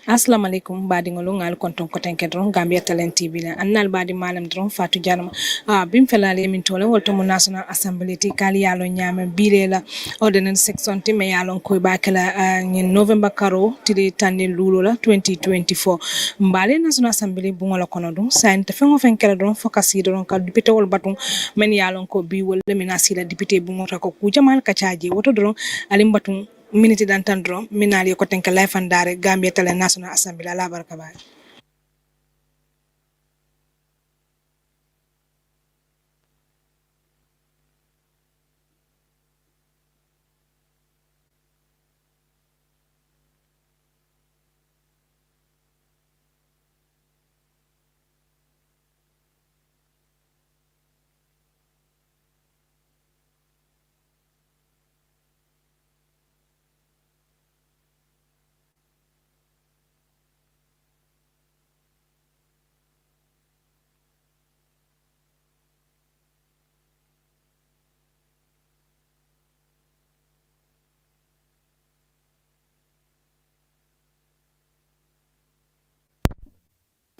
Assalamu alaikum badi ngolo ngal konton koten kedron Gambia Talent TV la annal badi malam dron Fatou Janama bim felale min tole wolto mo National Assembly ti kali yalo nyame bilela ordinance section ti me yalon koy bakala ni November karo ti tande lulo la 2024 mbale National Assembly bu ngola kono dum sain te fengo fen kala don fokasi don ka député wol batum men yalon ko bi wol le menasila député bu ngota ko ku jamal ka caaji woto don alim batum minute d'entendre minali ko tenka life andare Gambia Tele National Assembly la barka ba.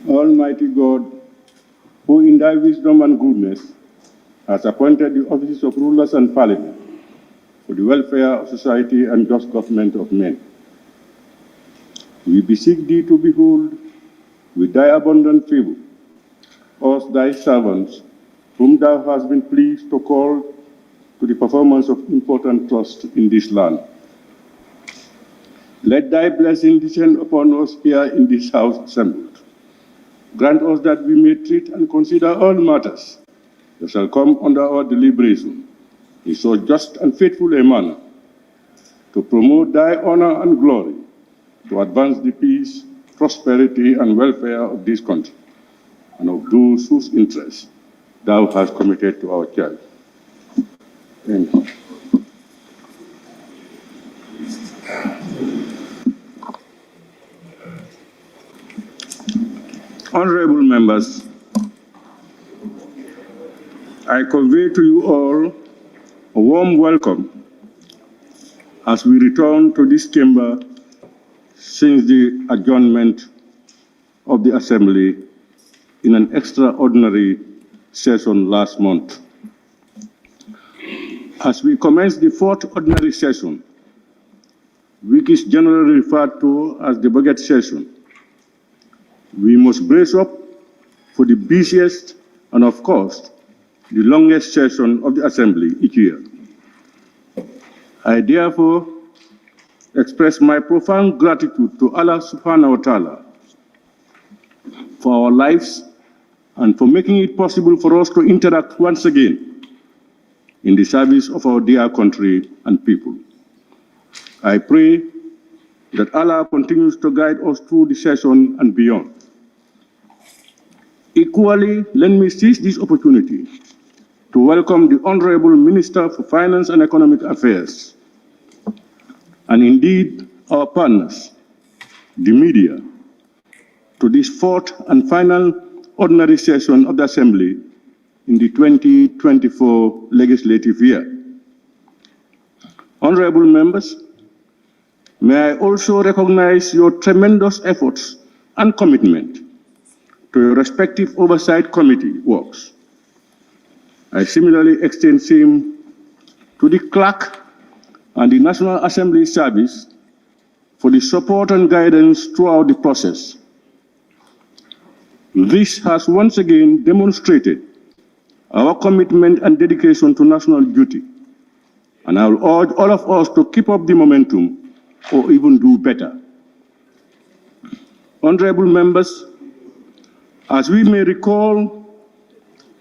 Almighty God, who in thy wisdom and goodness has appointed the offices of rulers and parliament for the welfare of society and just government of men, we beseech thee to behold with thy abundant favor us thy servants, whom thou hast been pleased to call to the performance of important trusts in this land. Let thy blessing descend upon us here in this house assembled. Grant us that we may treat and consider all matters that shall come under our deliberation in so just and faithful a manner, to promote thy honor and glory, to advance the peace, prosperity, and welfare of this country, and of those whose interests thou hast committed to our charge. Amen. Honorable members, I convey to you all a warm welcome as we return to this chamber since the adjournment of the Assembly in an extraordinary session last month. As we commence the fourth ordinary session, which is generally referred to as the budget session, we must brace up for the busiest and, of course, the longest session of the Assembly each year. I therefore express my profound gratitude to Allah subhanahu wa ta'ala for our lives and for making it possible for us to interact once again in the service of our dear country and people. I pray that Allah continues to guide us through the session and beyond. Equally, let me seize this opportunity to welcome the Honorable Minister for Finance and Economic Affairs, and indeed our partners, the media, to this fourth and final ordinary session of the Assembly in the 2024 legislative year. Honorable members, may I also recognize your tremendous efforts and commitment to your respective oversight committee works. I similarly extend same to the clerk and the National Assembly Service for the support and guidance throughout the process. This has once again demonstrated our commitment and dedication to national duty, and I will urge all of us to keep up the momentum or even do better. Honorable members, as we may recall,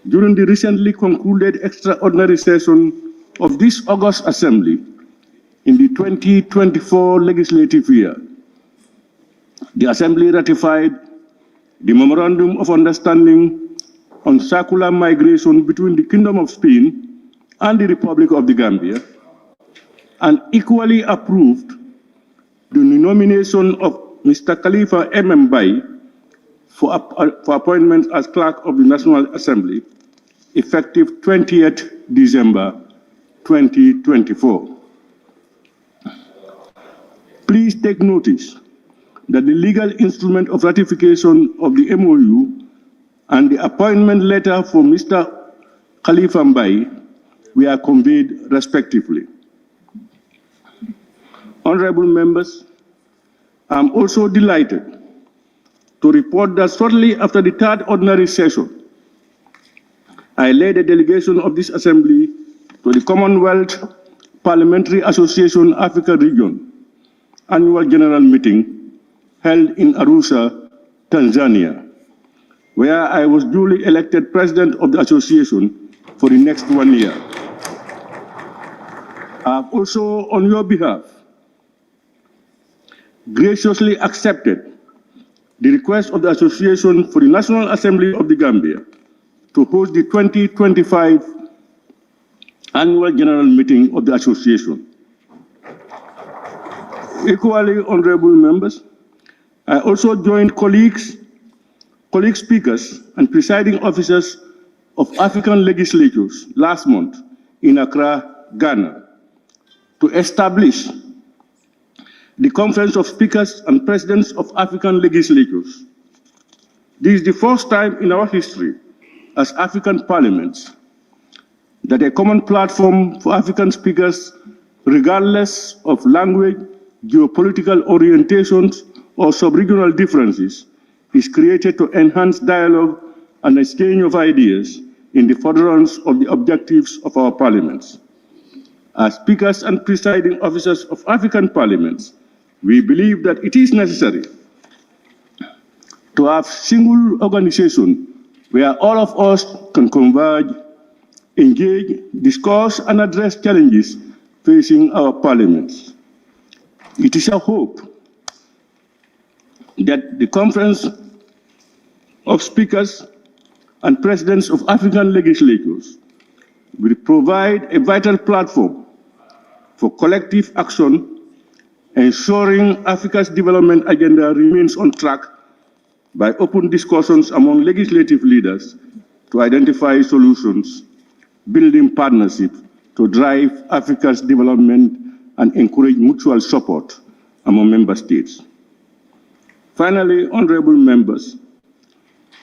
during the recently concluded extraordinary session of this August Assembly in the 2024 legislative year, the Assembly ratified the Memorandum of Understanding on Circular Migration between the Kingdom of Spain and the Republic of the Gambia, and equally approved the nomination of Mr. Khalifa M. Mbai for appointment as Clerk of the National Assembly, effective 20th December 2024. Please take notice that the legal instrument of ratification of the MOU and the appointment letter for Mr. Khalifa Mbai were conveyed respectively. Honorable members, I am also delighted to report that shortly after the third ordinary session, I led a delegation of this Assembly to the Commonwealth Parliamentary Association Africa Region annual general meeting held in Arusha, Tanzania, where I was duly elected president of the association for the next 1 year. I have also, on your behalf, graciously accepted the request of the Association for the National Assembly of the Gambia to host the 2025 annual general meeting of the association. Equally, honorable members, I also joined colleague speakers and presiding officers of African legislatures last month in Accra, Ghana, to establish the Conference of Speakers and Presidents of African Legislatures. This is the first time in our history as African parliaments that a common platform for African speakers, regardless of language, geopolitical orientations, or sub-regional differences, is created to enhance dialogue and exchange of ideas in the furtherance of the objectives of our parliaments. As speakers and presiding officers of African parliaments, we believe that it is necessary to have single organization where all of us can converge, engage, discuss, and address challenges facing our parliaments. It is our hope that the Conference of Speakers and Presidents of African Legislatures will provide a vital platform for collective action, ensuring Africa's development agenda remains on track by open discussions among legislative leaders to identify solutions, building partnerships to drive Africa's development and encourage mutual support among member states. Finally, honorable members,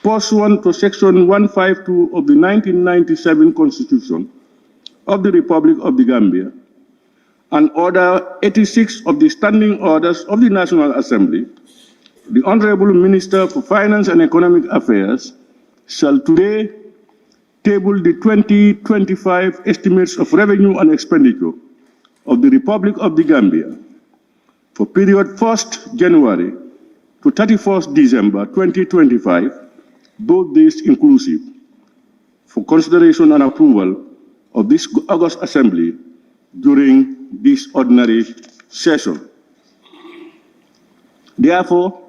pursuant to Section 152 of the 1997 Constitution of the Republic of the Gambia, and Order 86 of the Standing Orders of the National Assembly, the Honorable Minister for Finance and Economic Affairs shall today table the 2025 estimates of revenue and expenditure of the Republic of the Gambia for period 1st January to 31st December 2025, both days inclusive, for consideration and approval of this August Assembly during this ordinary session. Therefore,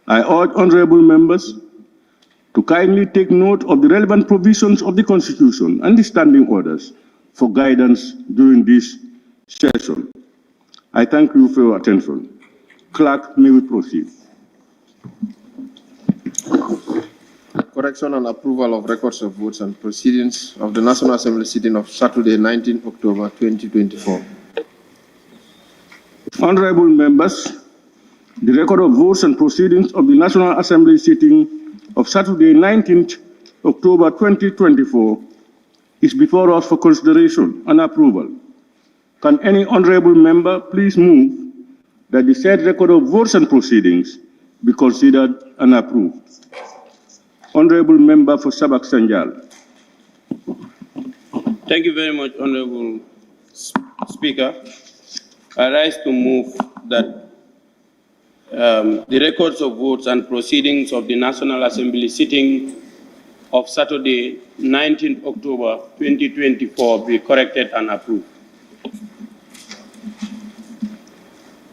I urge honorable members to kindly take note of the relevant provisions of the Constitution and the standing orders for guidance during this session. I thank you for your attention. Clerk, may we proceed? Correction and approval of records of votes and proceedings of the National Assembly sitting of Saturday, 19 October 2024. Honorable members, the record of votes and proceedings of the National Assembly sitting of Saturday, 19th October 2024 is before us for consideration and approval. Can any honorable member please move that the said record of votes and proceedings be considered and approved? Honorable Member for Sabak Sanjal. Thank you very much, Honorable Speaker. I rise to move that the records of votes and proceedings of the National Assembly sitting of Saturday, 19th October 2024 be corrected and approved.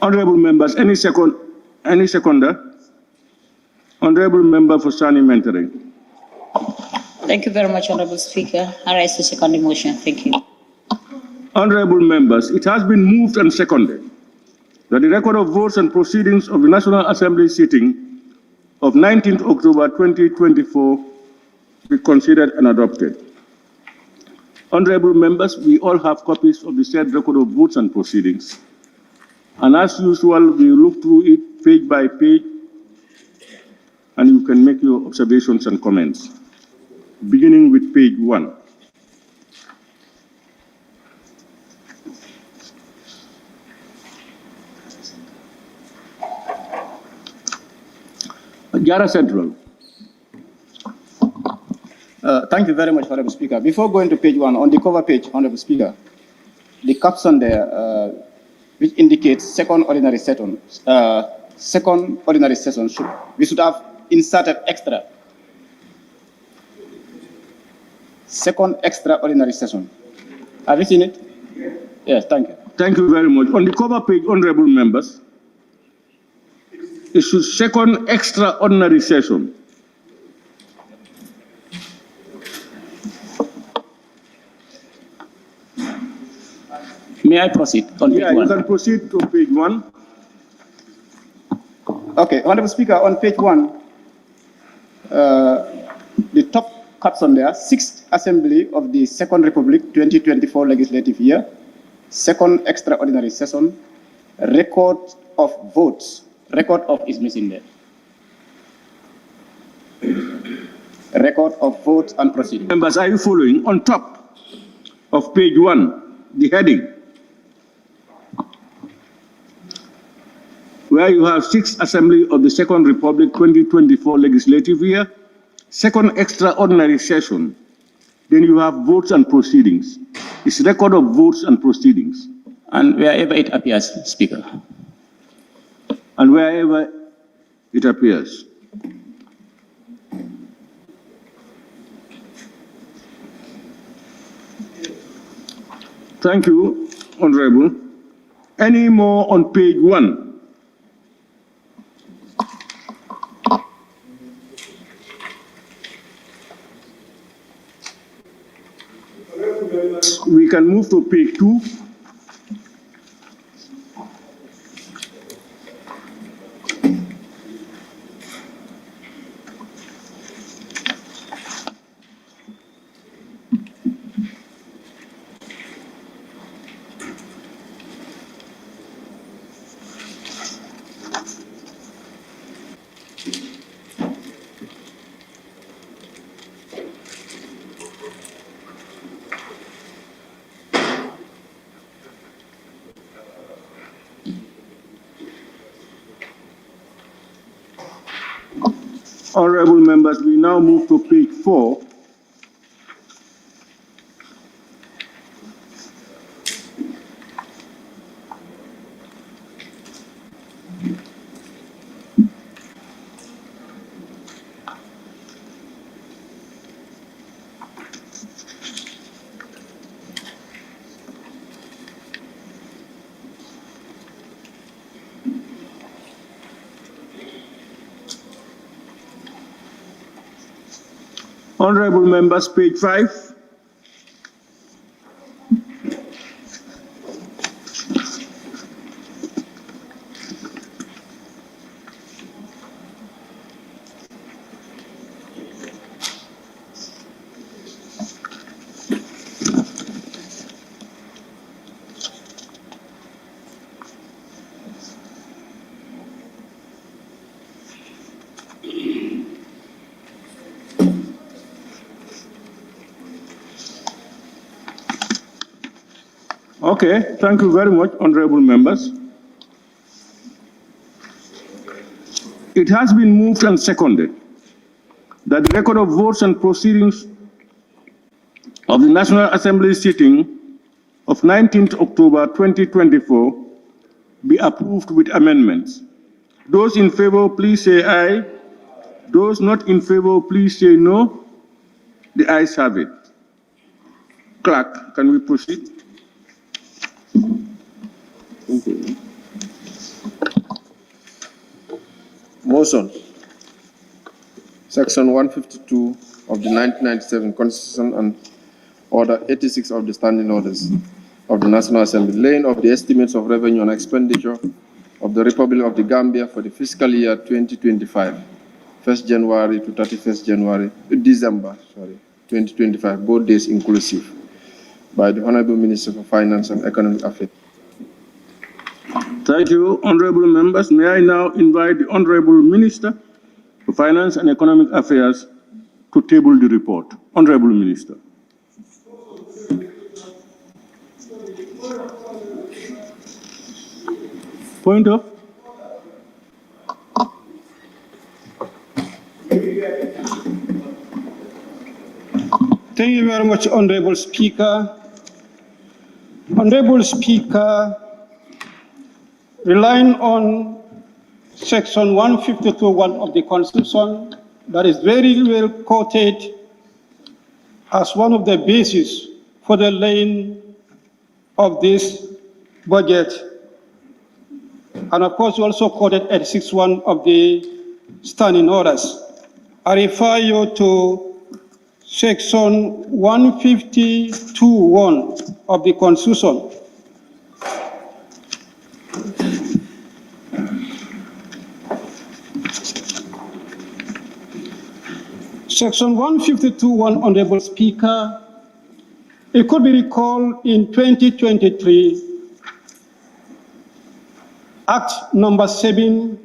Honorable members, any seconder? Honorable Member for Sani Mentoring. Thank you very much, Honorable Speaker. I rise to second the motion. Thank you. Honorable members, it has been moved and seconded that the record of votes and proceedings of the National Assembly sitting of 19th October 2024 be considered and adopted. Honorable members, we all have copies of the said record of votes and proceedings. And as usual, we look through it page by page, and you can make your observations and comments. Beginning with page 1. Jara Central. Thank you very much, Honorable Speaker. Before going to page 1, on the cover page, Honorable Speaker, the caption there, which indicates second ordinary session, we should have inserted extra. Second extraordinary session. Have you seen it? Yes, thank you. Thank you very much. On the cover page, honorable members, it should second extraordinary session. May I proceed on page 1? You can proceed to page 1. Okay, Honorable Speaker, on page 1, the top caption there, 6th Assembly of the Second Republic 2024 legislative year, second extraordinary session, record of votes. Record of is missing there. Record of votes and proceedings. Members, are you following? On top of page 1, the heading, where you have 6th Assembly of the Second Republic 2024 legislative year, second extraordinary session. Then you have votes and proceedings. It's record of votes and proceedings. And wherever it appears, Speaker. And wherever it appears. Thank you, Honorable. Any more on page 1? We can move to page 2. Honorable members, we now move to page 4. Honorable members, page 5. Okay, thank you very much, honorable members. It has been moved and seconded that the record of votes and proceedings of the National Assembly sitting of 19th October 2024 be approved with amendments. Those in favor, please say aye. Those not in favor, please say no. The ayes have it. Clerk, can we proceed? Okay. Motion. Section 152 of the 1997 Constitution and Order 86 of the Standing Orders of the National Assembly, laying of the estimates of revenue and expenditure of the Republic of the Gambia for the fiscal year 2025, 1st January to 31st December 2025, both days inclusive, by the Honorable Minister for Finance and Economic Affairs. Thank you, honorable members. May I now invite the Honorable Minister for Finance and Economic Affairs to table the report. Honorable Minister. Point of. Thank you very much, Honorable Speaker. Honorable Speaker, relying on Section 152(1) of the Constitution, that is very well quoted as one of the bases for the laying of this budget. And of course, you also quoted 86(1) of the standing orders. I refer you to Section 152(1) of the Constitution. Section 152(1), Honorable Speaker, it could be recalled in 2023, Act number 7,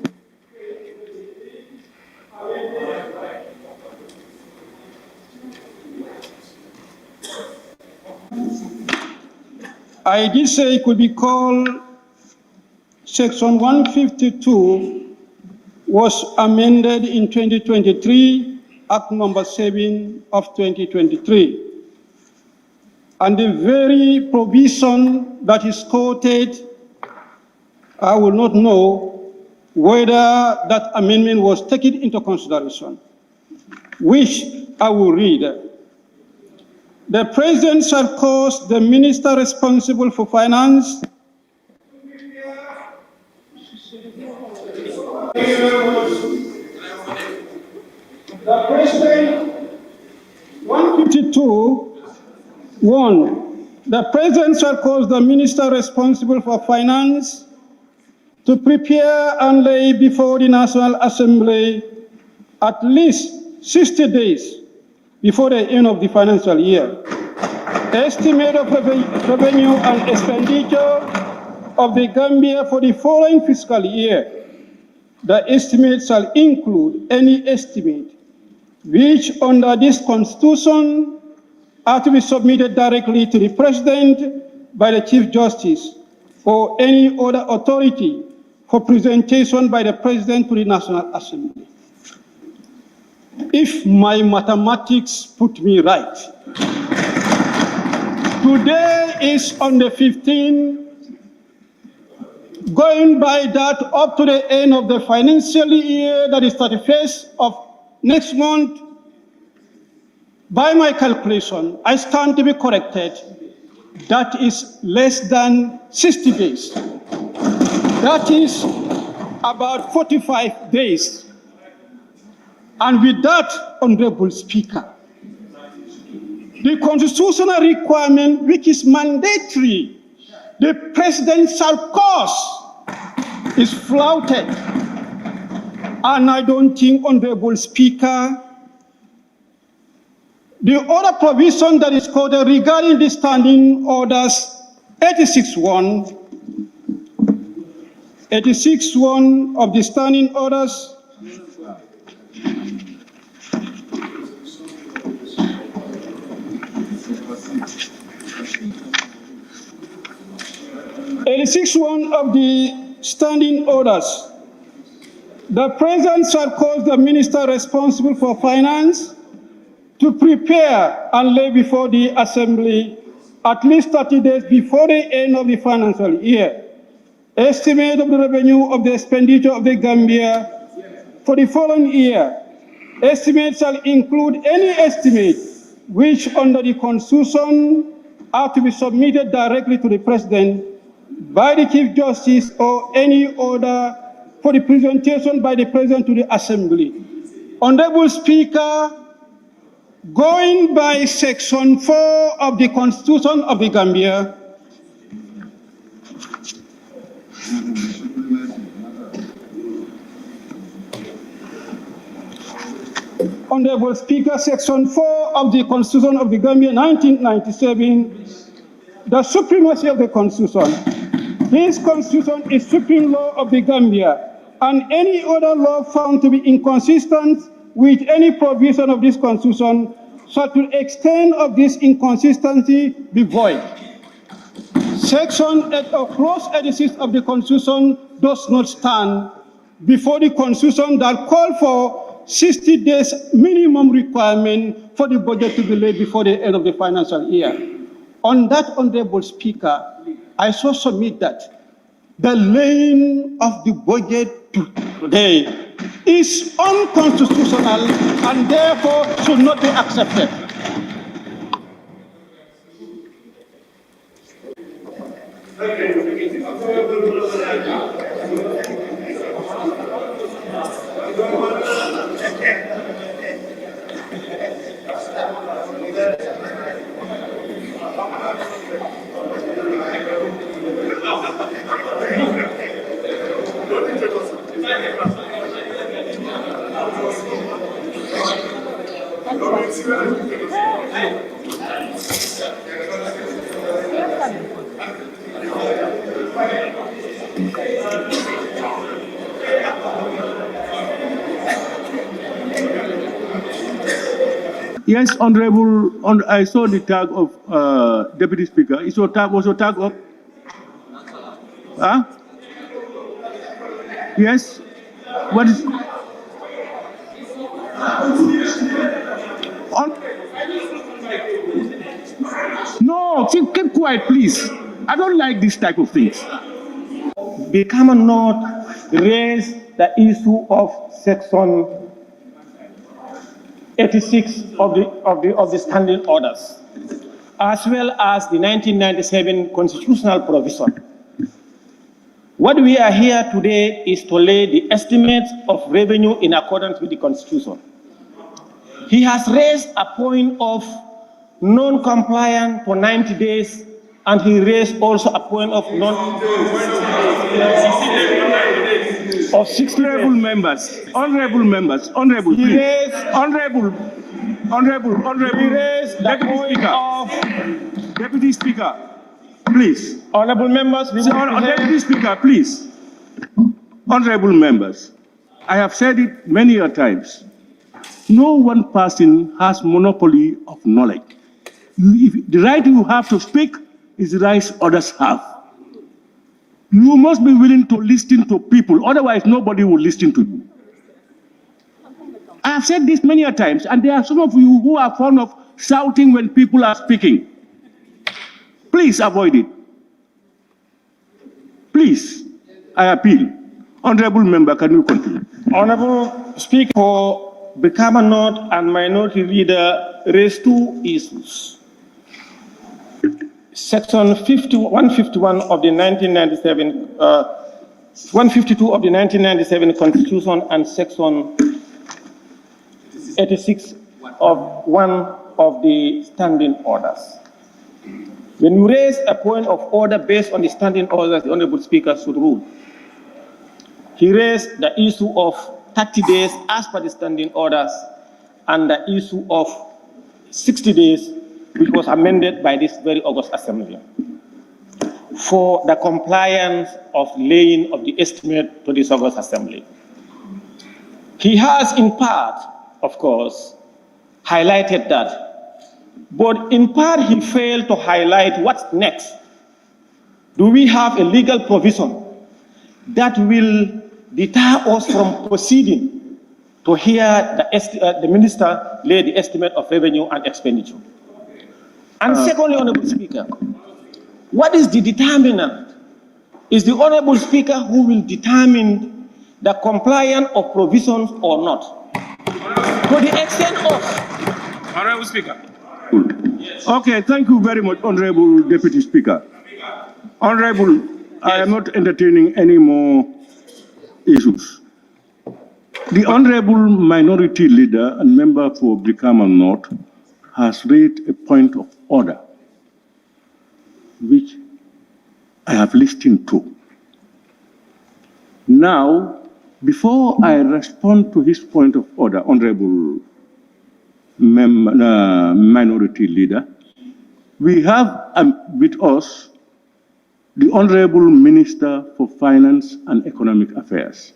I did say it could be called Section 152 was amended in 2023, Act number 7 of 2023. And the very provision that is quoted, I will not know whether that amendment was taken into consideration, which I will read. The President shall cause the Minister responsible for finance the President, 152(1), the President shall cause the Minister responsible for finance to prepare and lay before the National Assembly at least 60 days before the end of the financial year, estimate of revenue and expenditure of the Gambia for the following fiscal year. The estimate shall include any estimate which under this Constitution are to be submitted directly to the President by the Chief Justice or any other authority for presentation by the President to the National Assembly. If my mathematics put me right, today is on the 15th, going by that up to the end of the financial year, that is 31st of next month, by my calculation, I stand to be corrected. That is less than 60 days. That is about 45 days. And with that, Honorable Speaker, the constitutional requirement which is mandatory, the President shall cause, is flouted. And I don't think, Honorable Speaker, the other provision that is quoted regarding the standing orders 86(1), 86(1) of the standing orders, of the standing orders, the President shall cause the Minister responsible for finance to prepare and lay before the Assembly at least 30 days before the end of the financial year, estimate of the revenue of the expenditure of the Gambia for the following year. Estimate shall include any estimate which under the Constitution are to be submitted directly to the President by the Chief Justice or any order for the presentation by the President to the Assembly. Honorable Speaker, going by Section 4 of the Constitution of the Gambia, Honorable Speaker, Section 4 of the Constitution of the Gambia, 1997, the supremacy of the Constitution. This constitution is supreme law of the Gambia, and any other law found to be inconsistent with any provision of this constitution shall to the extent of this inconsistency be void. Section 8 of Clause 86 of the Constitution does not stand before the Constitution that call for 60 days minimum requirement for the budget to be laid before the end of the financial year. On that, Honorable Speaker, I so submit that the laying of the budget today is unconstitutional and therefore should not be accepted. Yes, Honorable, I saw the tag of Deputy Speaker. Was your tag up? Huh? Yes? What is... No, keep quiet, please. I don't like this type of things. We cannot raise the issue of Section 86 of the standing orders, as well as the 1997 constitutional provision. What we are here today is to lay the estimates of revenue in accordance with the Constitution. He has raised a point of non-compliance for 90 days, and he raised also a point of of 60 honorable members, honorable, he please. raised, Honorable, he raised the Deputy point Speaker. of Deputy Speaker, please. honorable members. Deputy Speaker, please. Honorable members, I have said it many a times. No one person has monopoly of knowledge. The right you have to speak is the right others have. You must be willing to listen to people, otherwise nobody will listen to you. I have said this many a times, and there are some of you who are fond of shouting when people are speaking. Please avoid it. Please, I appeal. Honorable member, can you continue? Honorable Speaker, Brikama North and Minority Leader raised two issues. Section 151 of the 1997, 152 of the 1997 Constitution and Section 86 of one of the standing orders. When you raise a point of order based on the standing orders, the Honorable Speaker should rule. He raised the issue of 30 days as per the standing orders and the issue of 60 days, which was amended by this very August Assembly, for the compliance of laying of the estimate to this August Assembly. He has in part, of course, highlighted that, but in part he failed to highlight what's next. Do we have a legal provision that will deter us from proceeding to hear the minister lay the estimate of revenue and expenditure? And secondly, Honorable Speaker, what is the determinant? Is the Honorable Speaker who will determine the compliance of provisions or not? To the extent of... Honorable Speaker. Okay, thank you very much, Honorable Deputy Speaker. Honorable, yes. I am not entertaining any more issues. The Honorable Minority Leader and member for Brikama North has raised a point of order, which I have listened to. Now, before I respond to his point of order, Honorable Minority Leader, we have with us the Honorable Minister for Finance and Economic Affairs.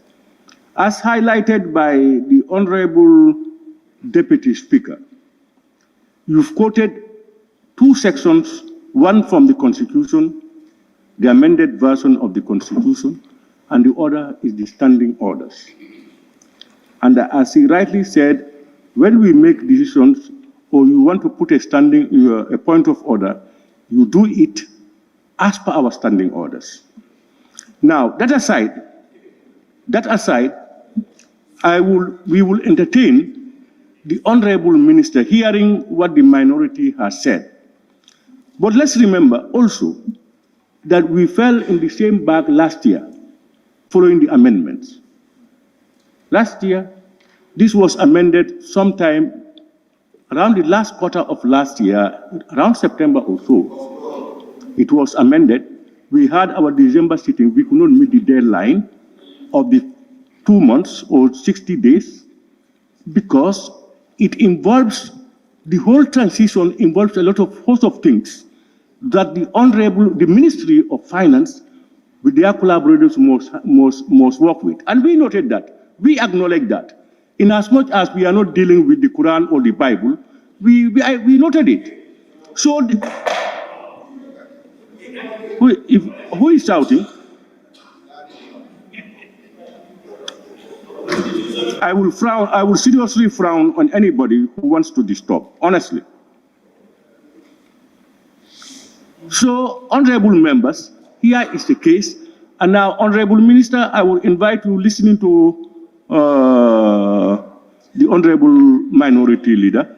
As highlighted by the Honorable Deputy Speaker, you've quoted two sections, one from the Constitution, the amended version of the Constitution, and the other is the standing orders. And as he rightly said, when we make decisions or you want to put a point of order, you do it as per our standing orders. Now, that aside, we will entertain the Honorable Minister hearing what the minority has said. But let's remember also that we fell in the same bag last year following the amendments. Last year, this was amended sometime around the last quarter of last year, around September or so. It was amended. We had our December sitting. We could not meet the deadline of the 2 months or 60 days because it involves, the whole transition involves a host of things that the Ministry of Finance with their collaborators must work with. And we noted that. We acknowledge that. In as much as we are not dealing with the Quran or the Bible, we noted it. So, who is shouting? I will seriously frown on anybody who wants to disturb, honestly. So, honorable members, here is the case. And now, Honorable Minister, I will invite you listening to the Honorable Minority Leader.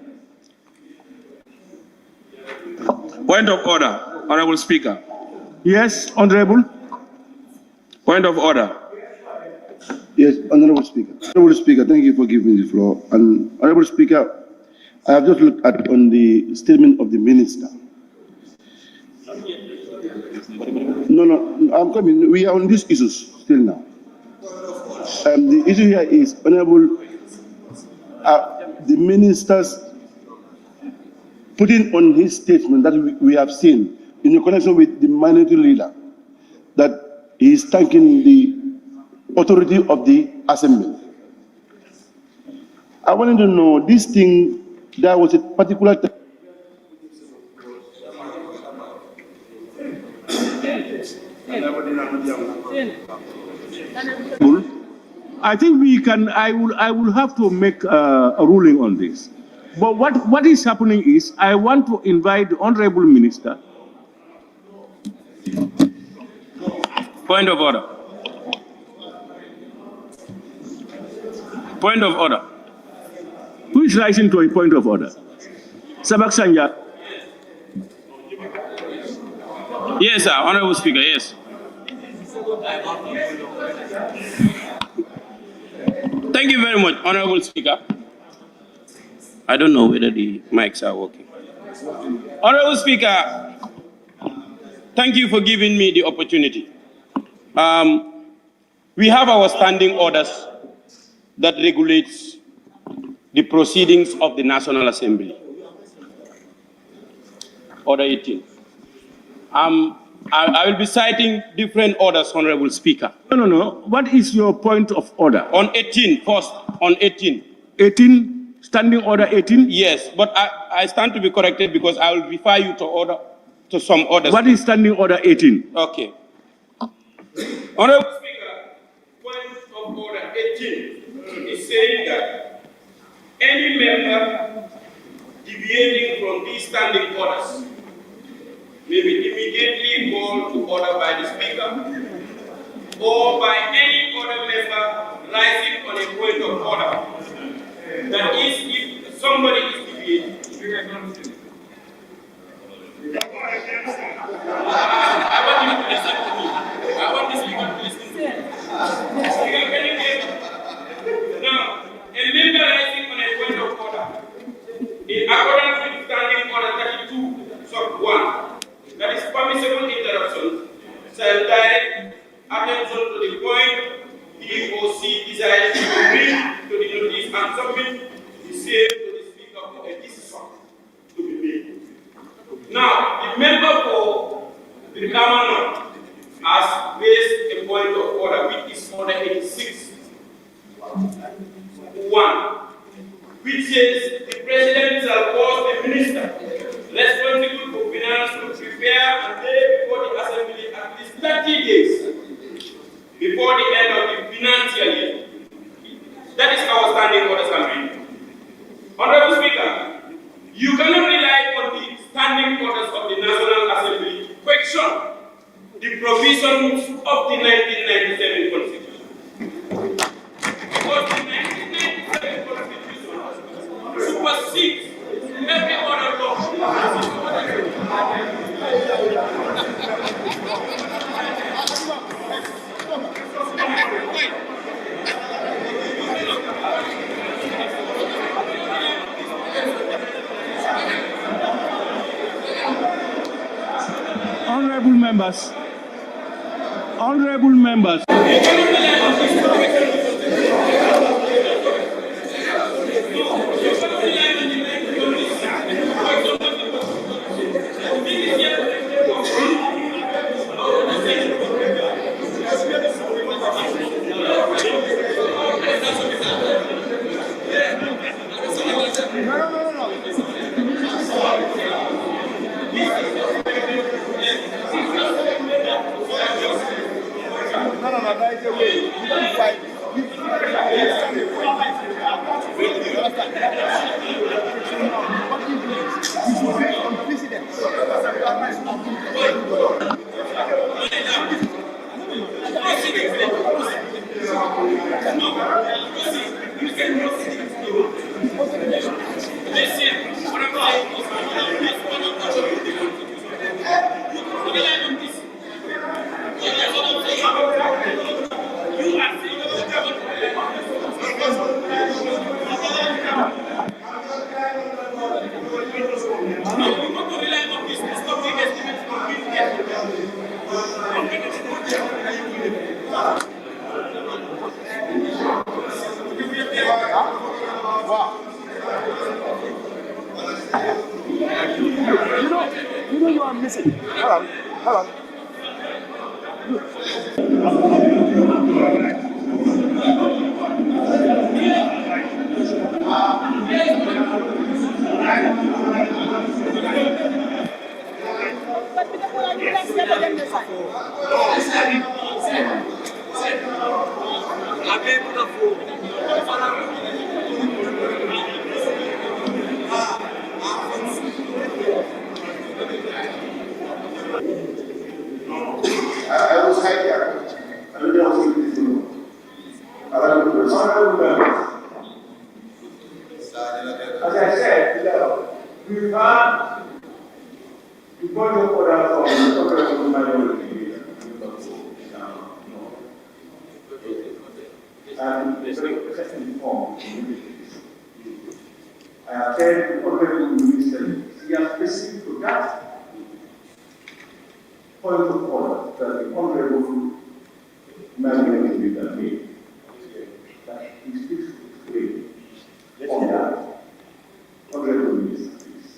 Point of order, Honorable Speaker. Yes, Honorable. Point of order. Yes, Honorable Speaker. Honorable Speaker, thank you for giving me the floor. And Honorable Speaker, I have just looked at on the statement of the Minister. No, I'm coming. We are on these issues still now. The issue here is, Honorable, the Minister's putting on his statement that we have seen in connection with the minority leader, that he is thanking the authority of the Assembly. I wanted to know, this thing, there was a particular time. I think we can, I will have to make a ruling on this. But what is happening is, I want to invite the Honorable Minister. Point of order. Point of order. Who is rising to a point of order? Sabak Sanja. Yes, sir. Honorable Speaker, yes. Thank you very much, Honorable Speaker. I don't know whether the mics are working. Honorable Speaker, thank you for giving me the opportunity. We have our standing orders that regulates the proceedings of the National Assembly. Order 18. I will be citing different orders, Honorable Speaker. No. What is your point of order? On 18, first, on 18. 18, standing order 18? Yes, but I stand to be corrected because I will refer you to some orders. What is standing order 18? Okay. Honorable Speaker, point of order 18 is saying that any member deviating from these standing orders may be immediately called to order by the Speaker or by any other member rising on a point of order. That is, if somebody is deviating. I want you to listen to me. I want the Speaker to listen to me. Speaker, can you hear me? Now, a member rising on a point of order, in accordance with standing order 32, sub 1, that is permissible interruption, shall direct attention to the point he or she desires to bring to the notice and submit the same to the Speaker for a decision to be made. Now, the member for the Kamana which says the President shall cause the Minister responsible for finance to prepare and lay before the Assembly at least 30 days before the end of the financial year. That is our standing orders and reading. Honorable Speaker, you cannot rely on the standing orders of the National Assembly to question the provisions of the 1997 Constitution. Because the 1997 Constitution supersedes every other law. Honorable members. Honorable members. You know you are missing. Hold on. I was hijacked. I don't know what to do. As I said, we have to go to order from the Honorable Minority. And the second form. I have said to Honorable Minister, he has specific to that point of order that the Honorable Minority Leader made. That he speaks to on that. Honorable Minister, please.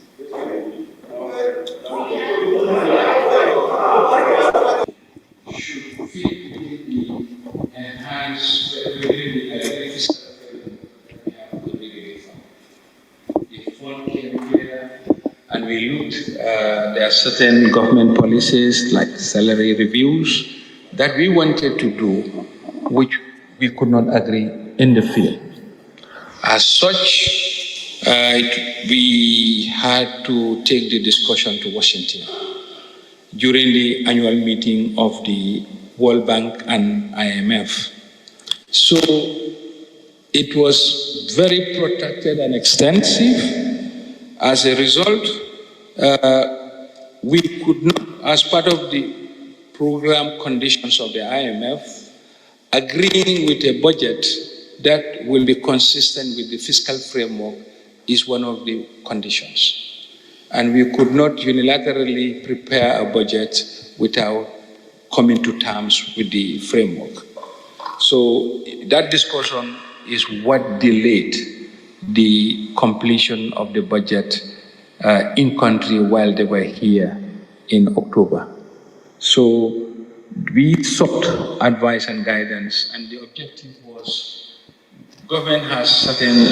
Should be enhanced fiscal we have to really fund. The fund came here and we looked, there are certain government policies like salary reviews that we wanted to do, which we could not agree in the field. As such, we had to take the discussion to Washington during the annual meeting of the World Bank and IMF. So it was very protracted and extensive. As a result, we could not, as part of the program conditions of the IMF, agreeing with a budget that will be consistent with the fiscal framework is one of the conditions. And we could not unilaterally prepare a budget without coming to terms with the framework. So that discussion is what delayed the completion of the budget in country while they were here in October. So we sought advice and guidance, and the objective was government has certain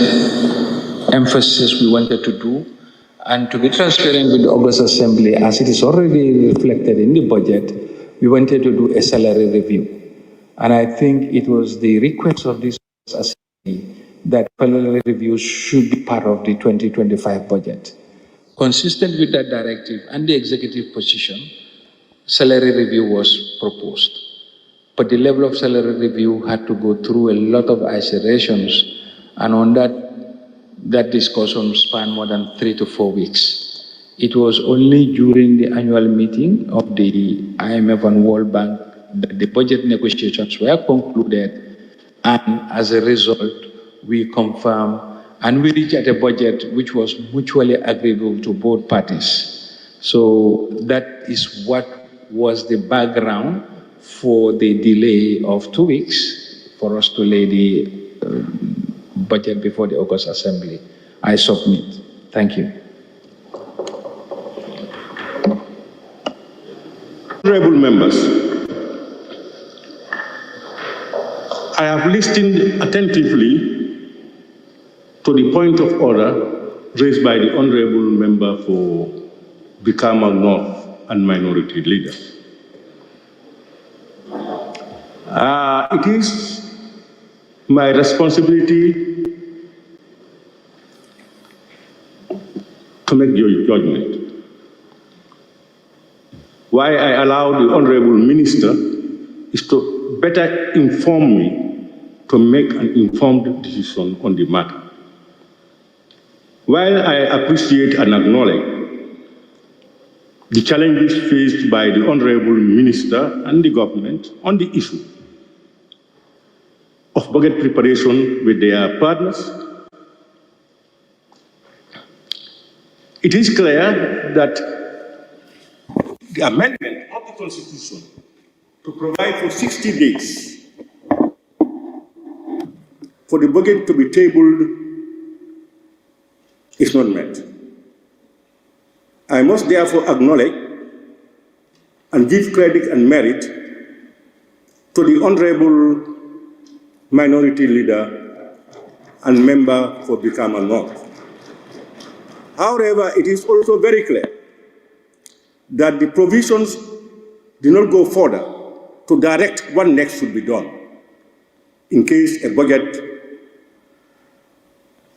emphasis we wanted to do. And to be transparent with the August Assembly, as it is already reflected in the budget, we wanted to do a salary review. And I think it was the request of this Assembly that salary review should be part of the 2025 budget. Consistent with that directive and the executive position, salary review was proposed. But the level of salary review had to go through a lot of iterations, and on that discussion spanned more than 3 to 4 weeks. It was only during the annual meeting of the IMF and World Bank that the budget negotiations were concluded, and as a result, we confirmed and we reached a budget which was mutually agreeable to both parties. So that is what was the background for the delay of 2 weeks for us to lay the budget before the August Assembly. I submit. Thank you. Honorable members, I have listened attentively to the point of order raised by the Honorable Member for Brikama North and Minority Leader. It is my responsibility to make your judgment. Why I allow the Honorable Minister is to better inform me to make an informed decision on the matter. While I appreciate and acknowledge the challenges faced by the Honorable Minister and the government on the issue of budget preparation with their partners, it is clear that the amendment of the Constitution to provide for 60 days for the budget to be tabled is not met. I must therefore acknowledge and give credit and merit to the Honorable Minority Leader and Member for Brikama North. However, it is also very clear that the provisions do not go further to direct what next should be done in case a budget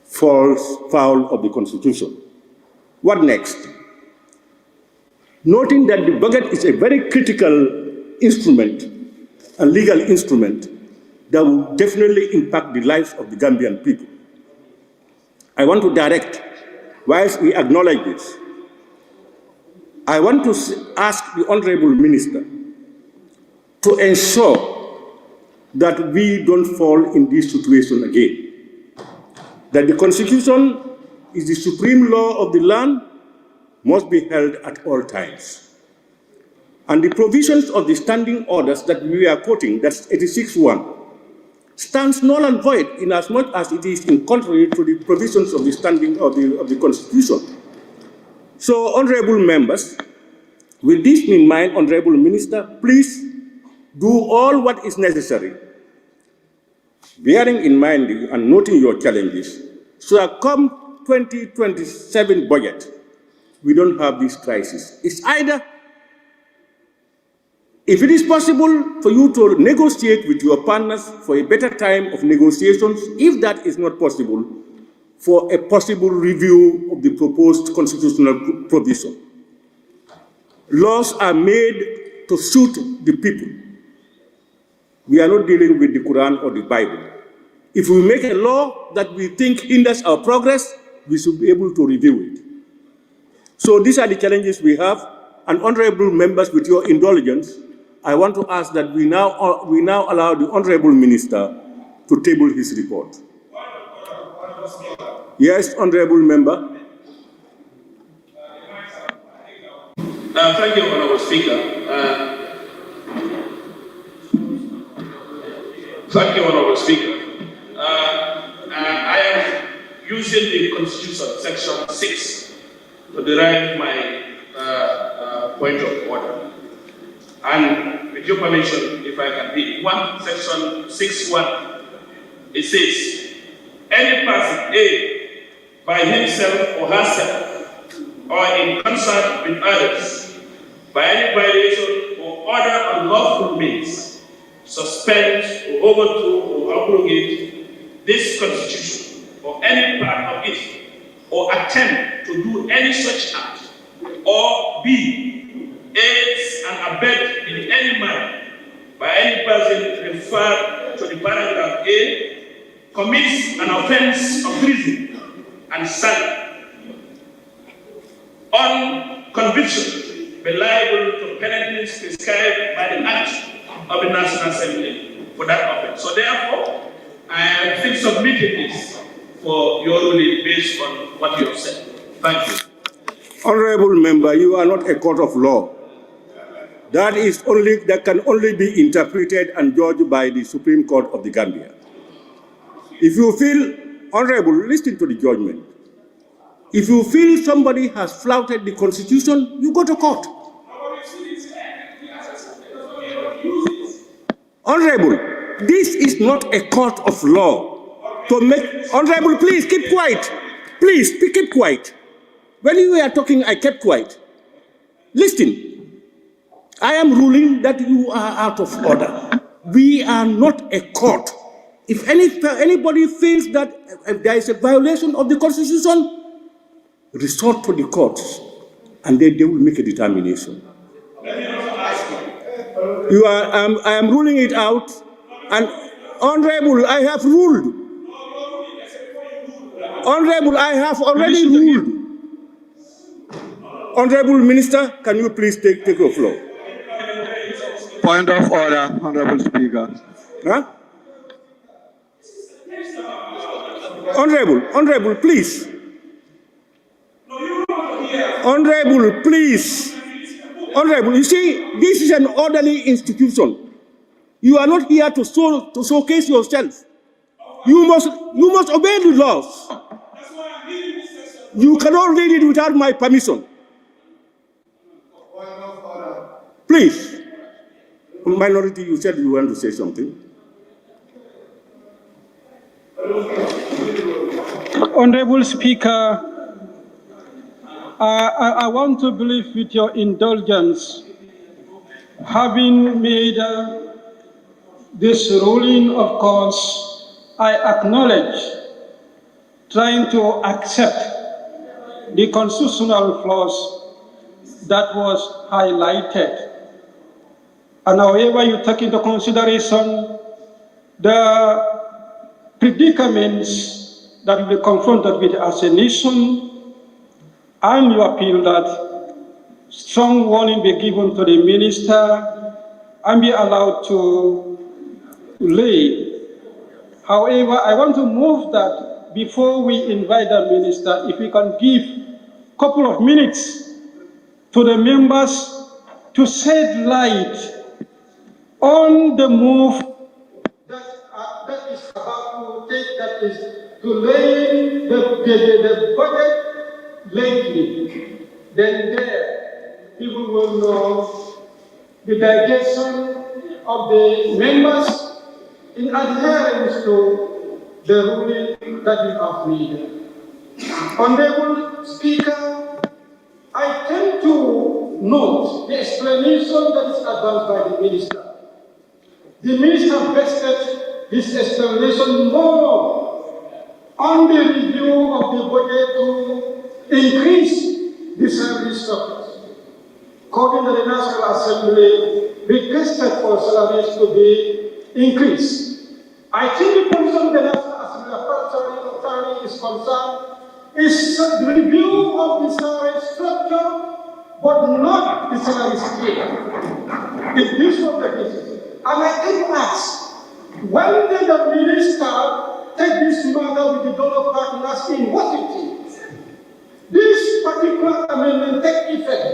falls foul of the Constitution. What next? Noting that the budget is a very critical instrument, a legal instrument, that will definitely impact the lives of the Gambian people. I want to direct, whilst we acknowledge this, I want to ask the Honorable Minister to ensure that we don't fall in this situation again. That the Constitution is the supreme law of the land, must be held at all times. And the provisions of the standing orders that we are quoting, that's 86.1, stands null and void in as much as it is in contrary to the provisions of the standing of the Constitution. So, honorable members, with this in mind, Honorable Minister, please do all what is necessary, bearing in mind and noting your challenges, so that come 2027 budget, we don't have this crisis. It's either, if it is possible for you to negotiate with your partners for a better time of negotiations, if that is not possible, for a possible review of the proposed constitutional provision. Laws are made to suit the people. We are not dealing with the Quran or the Bible. If we make a law that we think hinders our progress, we should be able to review it. So these are the challenges we have, and honorable members, with your indulgence, I want to ask that we now allow the honorable minister to table his report. Yes, honorable member. Thank you, Honorable Speaker. Thank you, Honorable Speaker. I am using the Constitution, Section 6, to derive my point of order. And with your permission, if I can read Section 6.1, it says, any person, A, by himself or herself, or in concert with others, by any violation or other unlawful means, suspend or overthrow or abrogate this Constitution or any part of it, or attempt to do any such act, or B, aids and abet in any manner by any person referred to the paragraph A, commits an offense of treason and salary, on conviction, be liable to penalties prescribed by the Act of the National Assembly for that offense. So therefore, I am still submitting this for your ruling based on what you have said. Thank you. Honorable member, you are not a court of law. That can only be interpreted and judged by the Supreme Court of the Gambia. If you feel, honorable, listen to the judgment. If you feel somebody has flouted the Constitution, you go to court. Honorable, this is not a court of law. Honorable, please keep quiet. Please keep quiet. When you were talking, I kept quiet. Listen. I am ruling that you are out of order. We are not a court. If anybody feels that there is a violation of the Constitution, resort to the courts, and then they will make a determination. I am ruling it out, and Honorable, I have ruled. Honorable, I have already ruled. Honorable Minister, can you please take the floor? Point of order, Honorable Speaker. Huh? Honorable, please. Honorable, please. Honorable, you see, this is an orderly institution. You are not here to showcase yourself. You must obey the laws. You cannot read it without my permission. Please. Minority, you said you want to say something. Honorable Speaker, I want to believe with your indulgence, having made this ruling, of course, I acknowledge trying to accept the constitutional flaws that was highlighted. And however you take into consideration the predicaments that we confronted with as a nation, and you appeal that strong warning be given to the minister and be allowed to lay. However, I want to move that before we invite the minister, if we can give a couple of minutes to the members to shed light on the move that is about to take, that is to lay the budget lately. Then there, people will know the digestion of the members in adherence to the ruling that we have made. Honorable Speaker, I tend to note the explanation that is advanced by the minister. The minister vested his explanation more on the review of the budget to increase the salary structures. According to the National Assembly, requested for salaries to be increased. I think the position of the National Assembly as far as salary is concerned is the review of the salary structure, but not the salary scale. It is not the case. And I even ask, when did the minister take this matter with the donor partners in Washington? This particular amendment take effect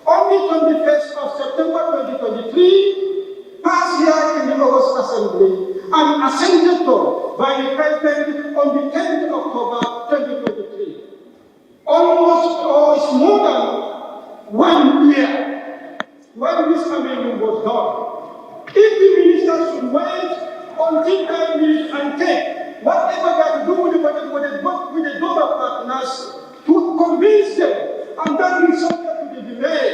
on the 21st of September 2023, passed here in the August Assembly, and assented to by the President on the 10th of October 2023. Almost more than 1 year when this amendment was done. If the minister should wait until 9 minutes and take whatever they have to do with the budget with the donor partner convince them, and that resulted to the delay.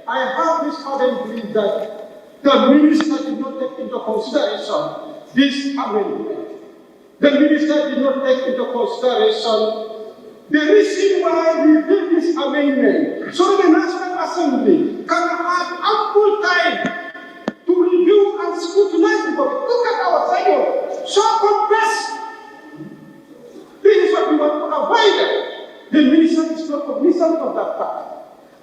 I have this ardent belief that the minister did not take into consideration this amendment. The minister did not take into consideration the reason why we did this amendment, so the National Assembly can have ample time to review and scrutinize the budget. Look at our schedule, so compressed. This is what we want to avoid. The minister is not cognizant of that fact.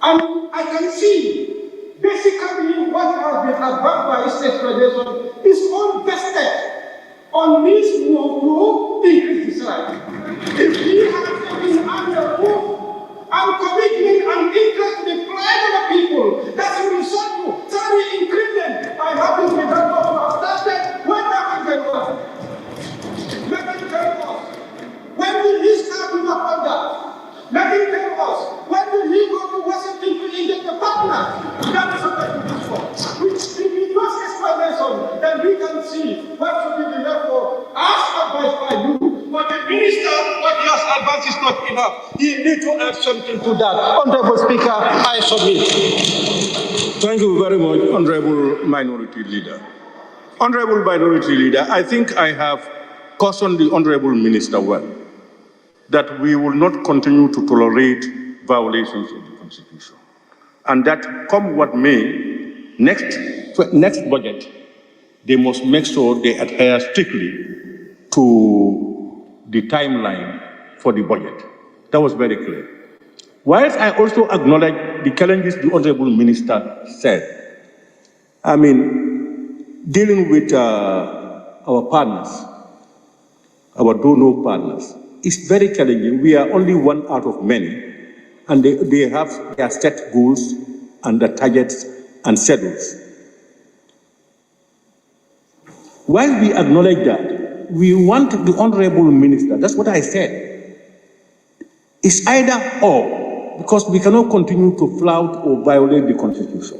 And I can see, basically, what has been advanced by his explanation is all vested on this move to increase the salary. If he had taken under move and commitment and interest to the plight of the people, that will result to salary increment. I have this without what you have started. What happened then? Let him tell us. When will he start to work on that? Let him tell us. When will he go to Washington to engage the partner? That is what I do this for. If we do explanation, then we can see what should be the level as advised by you. But the minister, what he has advanced is not enough. He needs to add something to that. Honorable Speaker, I submit. Thank you very much, Honorable Minority Leader. Honorable Minority Leader, I think I have cautioned the Honorable Minister well, that we will not continue to tolerate violations of the Constitution. And that, come what may, next budget, they must make sure they adhere strictly to the timeline for the budget. That was very clear. Whilst I also acknowledge the challenges the Honorable Minister said, I mean, dealing with our partners, our donor partners, it's very challenging. We are only one out of many, and they have their set goals and the targets and schedules. While we acknowledge that, we want the Honorable Minister, that's what I said, it's either or, because we cannot continue to flout or violate the Constitution.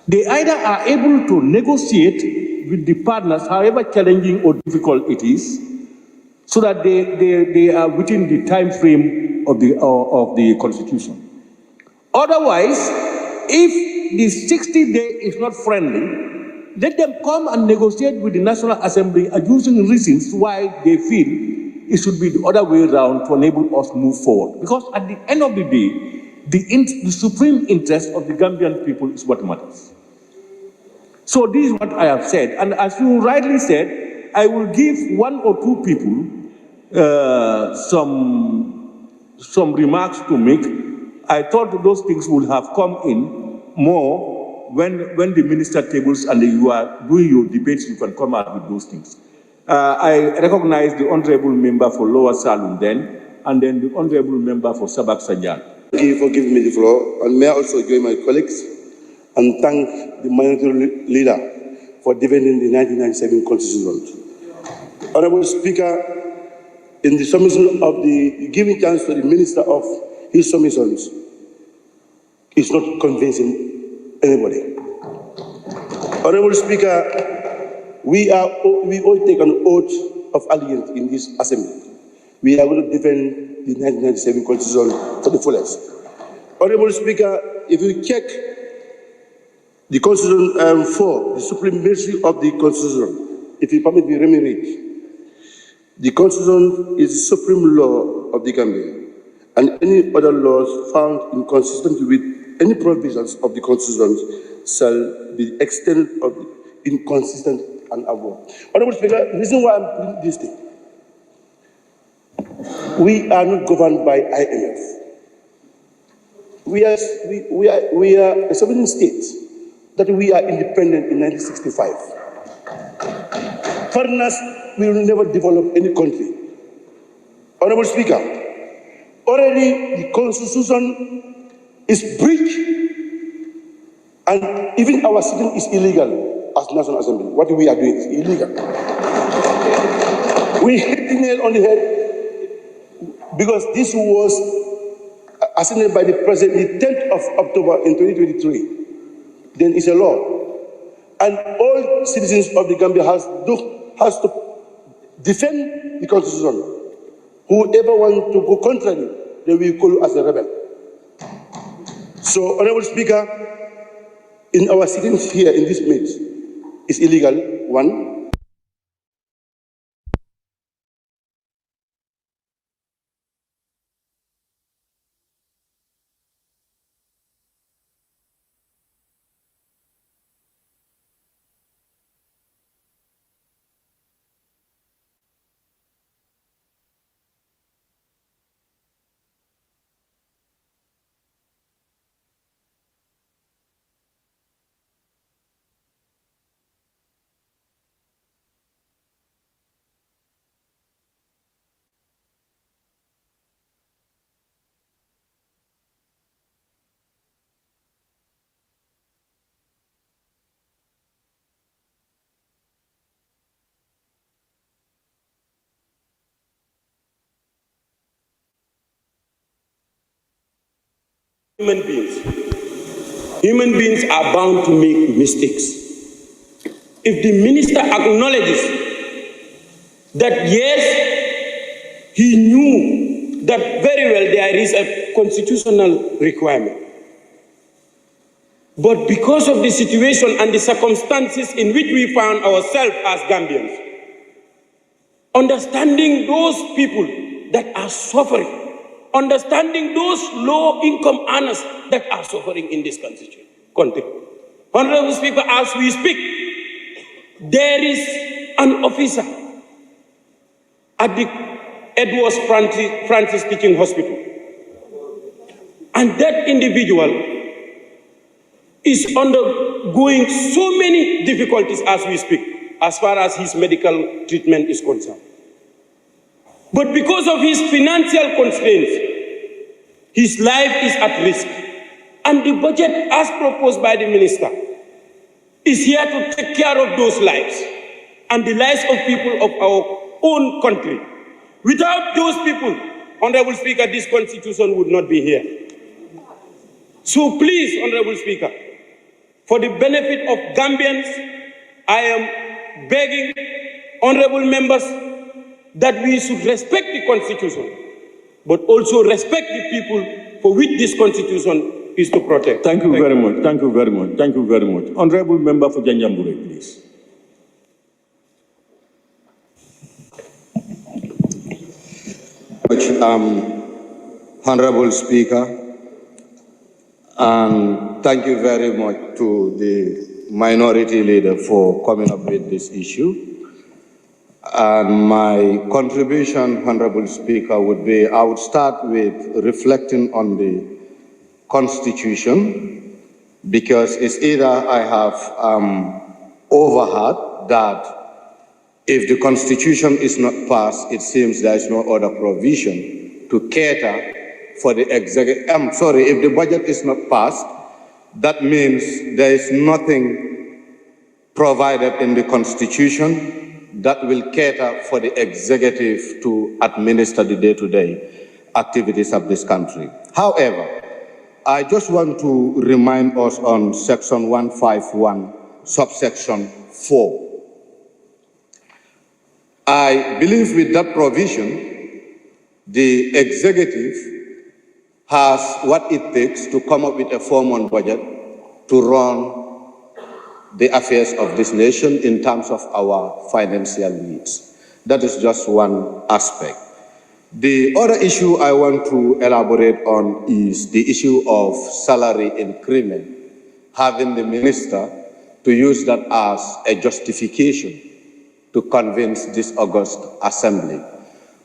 They either are able to negotiate with the partners, however challenging or difficult it is, so that they are within the time frame of the Constitution. Otherwise, if the 60-day is not friendly, let them come and negotiate with the National Assembly using reasons why they feel it should be the other way around to enable us to move forward. Because at the end of the day, the supreme interest of the Gambian people is what matters. So this is what I have said. And as you rightly said, I will give one or two people some remarks to make. I thought those things would have come in more when the minister tables and you are doing your debates, you can come out with those things. I recognize the Honorable Member for Lower Salon then, and then the Honorable Member for Sabak Sanjan. Thank you for giving me the floor, and may I also join my colleagues and thank the Minority Leader for defending the 1997 Constitution. Honorable Speaker, in the submission of the giving chance to the Minister of his submissions, is not convincing anybody. Honorable Speaker, we all take an oath of allegiance in this assembly. We are going to defend the 1997 Constitution to the fullest. Honorable Speaker, if you check the Constitution 4, the supremacy of the Constitution, if you permit me, let me read. The Constitution is the supreme law of the Gambia, and any other laws found inconsistent with any provisions of the Constitution shall be the extent of the inconsistent and above. Honorable Speaker, the reason why I'm doing this thing, we are not governed by IMF. We are a sovereign state that we are independent in 1965. Foreigners will never develop any country. Honorable Speaker, already the Constitution is breached, and even our sitting is illegal as National Assembly. What we are doing is illegal. We hit the nail on the head because this was ascended by the President the 10th of October in 2023. Then it's a law. And all citizens of the Gambia has to defend the Constitution. Whoever wants to go contrary they will call you as a rebel. So, Honorable Speaker, in our sittings here in this midst, is illegal, one. Human beings are bound to make mistakes. If the minister acknowledges that yes, he knew that very well there is a constitutional requirement, but because of the situation and the circumstances in which we found ourselves as Gambians, understanding those people that are suffering, understanding those low-income earners that are suffering in this country. Honorable Speaker, as we speak, there is an officer at the Edwards Francis Teaching Hospital, and that individual is undergoing so many difficulties as we speak, as far as his medical treatment is concerned. But because of his financial constraints, his life is at risk. And the budget, as proposed by the minister, is here to take care of those lives and the lives of people of our own country. Without those people, Honorable Speaker, this constitution would not be here. So please, Honorable Speaker, for the benefit of Gambians, I am begging honorable members that we should respect the Constitution, but also respect the people for which this Constitution is to protect. Thank you very much. Thank you very much. Thank you very much. Honorable member for Janjambure, please. Honorable Speaker, and thank you very much to the minority leader for coming up with this issue. And my contribution, Honorable Speaker, would be, I would start with reflecting on the Constitution, because it's either I have overheard that if the Constitution is not passed, it seems there is no other provision to cater for the executive. If the budget is not passed, that means there is nothing provided in the Constitution that will cater for the executive to administer the day-to-day activities of this country. However, I just want to remind us on Section 151, subsection 4. I believe with that provision, the executive has what it takes to come up with a formal budget to run the affairs of this nation in terms of our financial needs. That is just one aspect. The other issue I want to elaborate on is the issue of salary increment, having the minister to use that as a justification to convince this august assembly.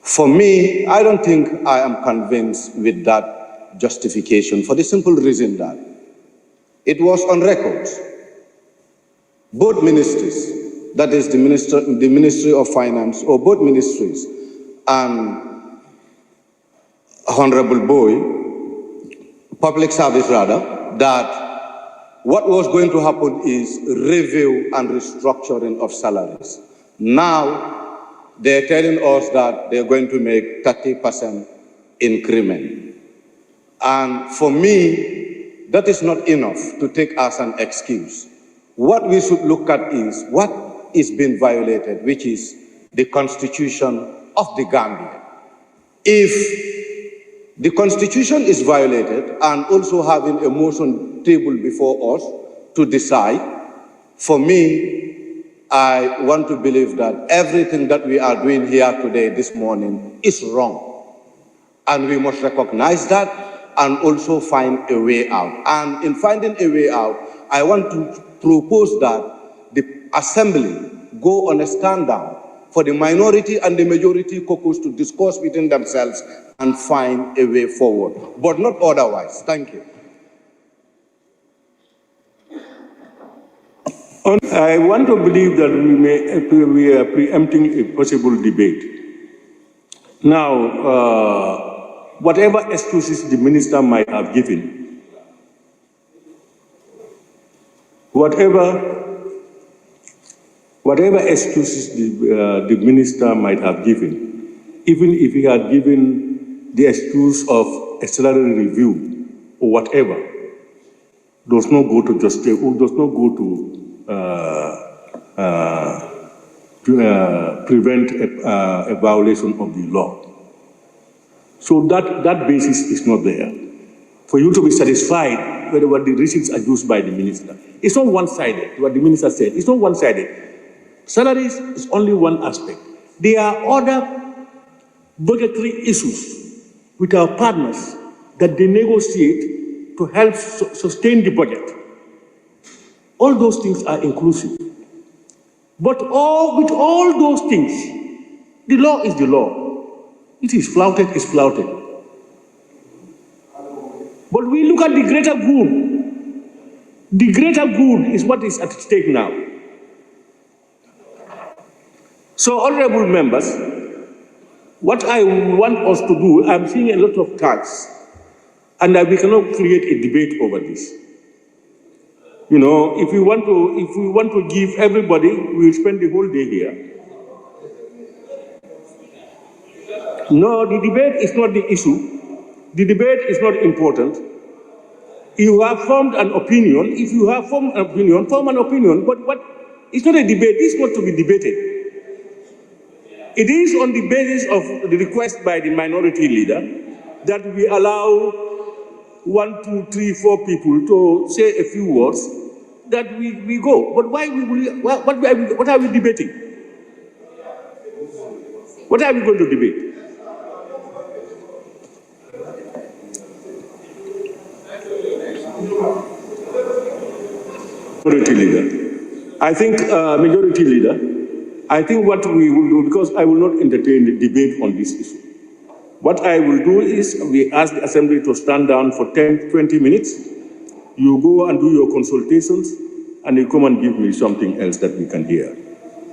For me, I don't think I am convinced with that justification for the simple reason that it was on record. Both ministries, that is the Ministry of Finance, or both ministries, and Honorable Boy, Public Service rather, that what was going to happen is review and restructuring of salaries. Now, they're telling us that they're going to make 30% increment. And for me, that is not enough to take as an excuse. What we should look at is what is being violated, which is the Constitution of the Gambia. If The Constitution is violated, and also having a motion table before us to decide, for me, I want to believe that everything that we are doing here today, this morning, is wrong. And we must recognize that and also find a way out. And in finding a way out, I want to propose that the Assembly go on a stand down for the minority and the majority caucus to discuss within themselves and find a way forward, but not otherwise. Thank you. I want to believe that we are preempting a possible debate. Now, whatever excuses the minister might have given, whatever excuses the minister might have given, even if he had given the excuse of a salary review or whatever, does not go to justice, or does not go to prevent a violation of the law. So that basis is not there. For you to be satisfied with what the reasons are used by the minister. It's not one-sided, what the minister said. It's not one-sided. Salaries is only one aspect. There are other budgetary issues with our partners that they negotiate to help sustain the budget. All those things are inclusive. But with all those things, the law is the law. It is flouted, is flouted. But we look at the greater good. The greater good is what is at stake now. So, honorable members, what I want us to do, I'm seeing a lot of tags, and we cannot create a debate over this. You know, if we want to give everybody, we'll spend the whole day here. No, the debate is not the issue. The debate is not important. You have formed an opinion. If you have formed an opinion, form an opinion. But it's not a debate. It's not to be debated. It is on the basis of the request by the minority leader that we allow 1, 2, 3, 4 people to say a few words, that we go. But what are we debating? What are we going to debate? Majority leader. I think, majority leader, I think what we will do, because I will not entertain the debate on this issue. What I will do is we ask the Assembly to stand down for 10, 20 minutes. You go and do your consultations, and you come and give me something else that we can hear.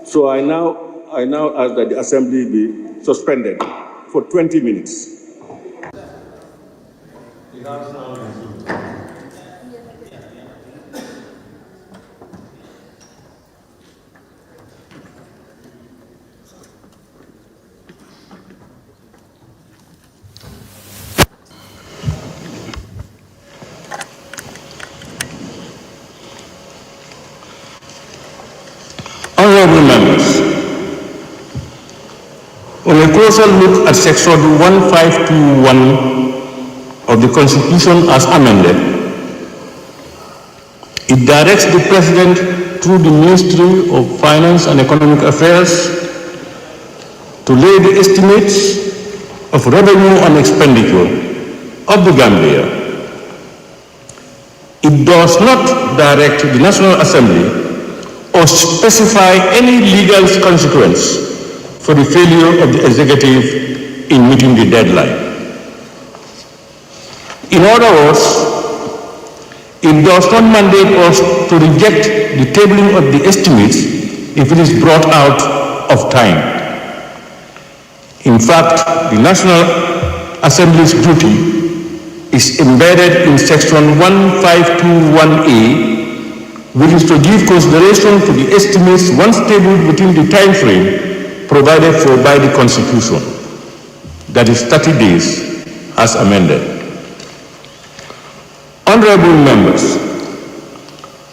So I now ask that the Assembly be suspended for 20 minutes. Honorable members, on a closer look at section 1521 of the Constitution as amended, it directs the President through the Ministry of Finance and Economic Affairs to lay the estimates of revenue and expenditure of the Gambia. It does not direct the National Assembly or specify any legal consequence for the failure of the executive in meeting the deadline. In other words, it does not mandate us to reject the tabling of the estimates if it is brought out of time. In fact, the National Assembly's duty is embedded in section 1521A, which is to give consideration to the estimates once tabled within the time frame provided for by the Constitution, that is 30 days, as amended. Honorable members,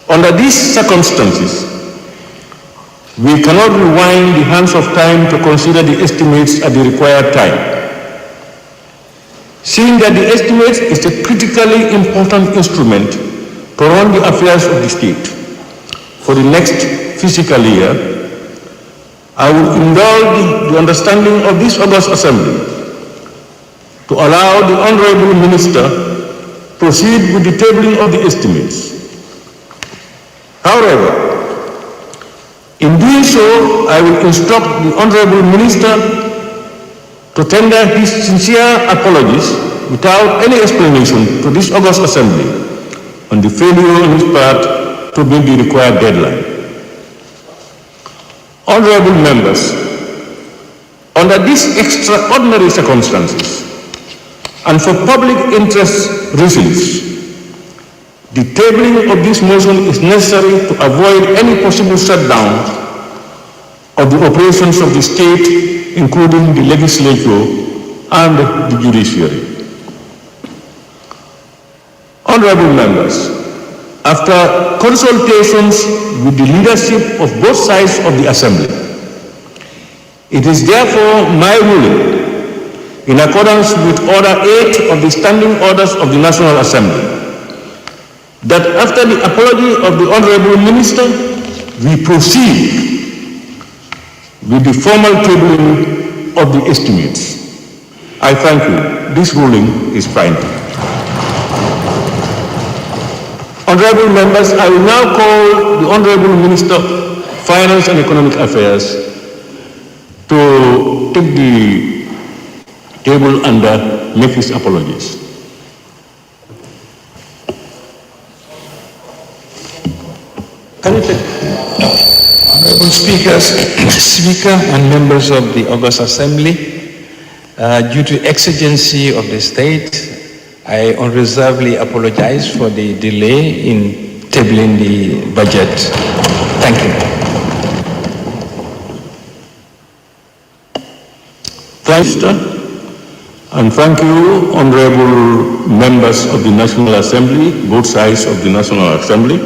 under these circumstances, we cannot rewind the hands of time to consider the estimates at the required time. seeing that the estimate is a critically important instrument to run the affairs of the state. For the next fiscal year, I will indulge the understanding of this August Assembly to allow the Honorable Minister proceed with the tabling of the estimates. However, in doing so, I will instruct the Honorable Minister to tender his sincere apologies without any explanation to this August Assembly on the failure on his part to meet the required deadline. Honorable members, under these extraordinary circumstances and for public interest reasons, the tabling of this motion is necessary to avoid any possible shutdown of the operations of the state, including the legislature and the judiciary. Honorable members, after consultations with the leadership of both sides of the Assembly, it is therefore my ruling, in accordance with Order 8 of the Standing Orders of the National Assembly, that after the apology of the Honorable Minister, we proceed with the formal tabling of the estimates. I thank you. This ruling is final. Honorable members, I will now call the Honorable Minister of Finance and Economic Affairs to take the table and make his apologies. Honorable Speaker and members of the August Assembly, due to exigency of the state, I unreservedly apologize for the delay in tabling the budget. Thank you. Thanks, and thank you, honorable members of the National Assembly, both sides of the National Assembly.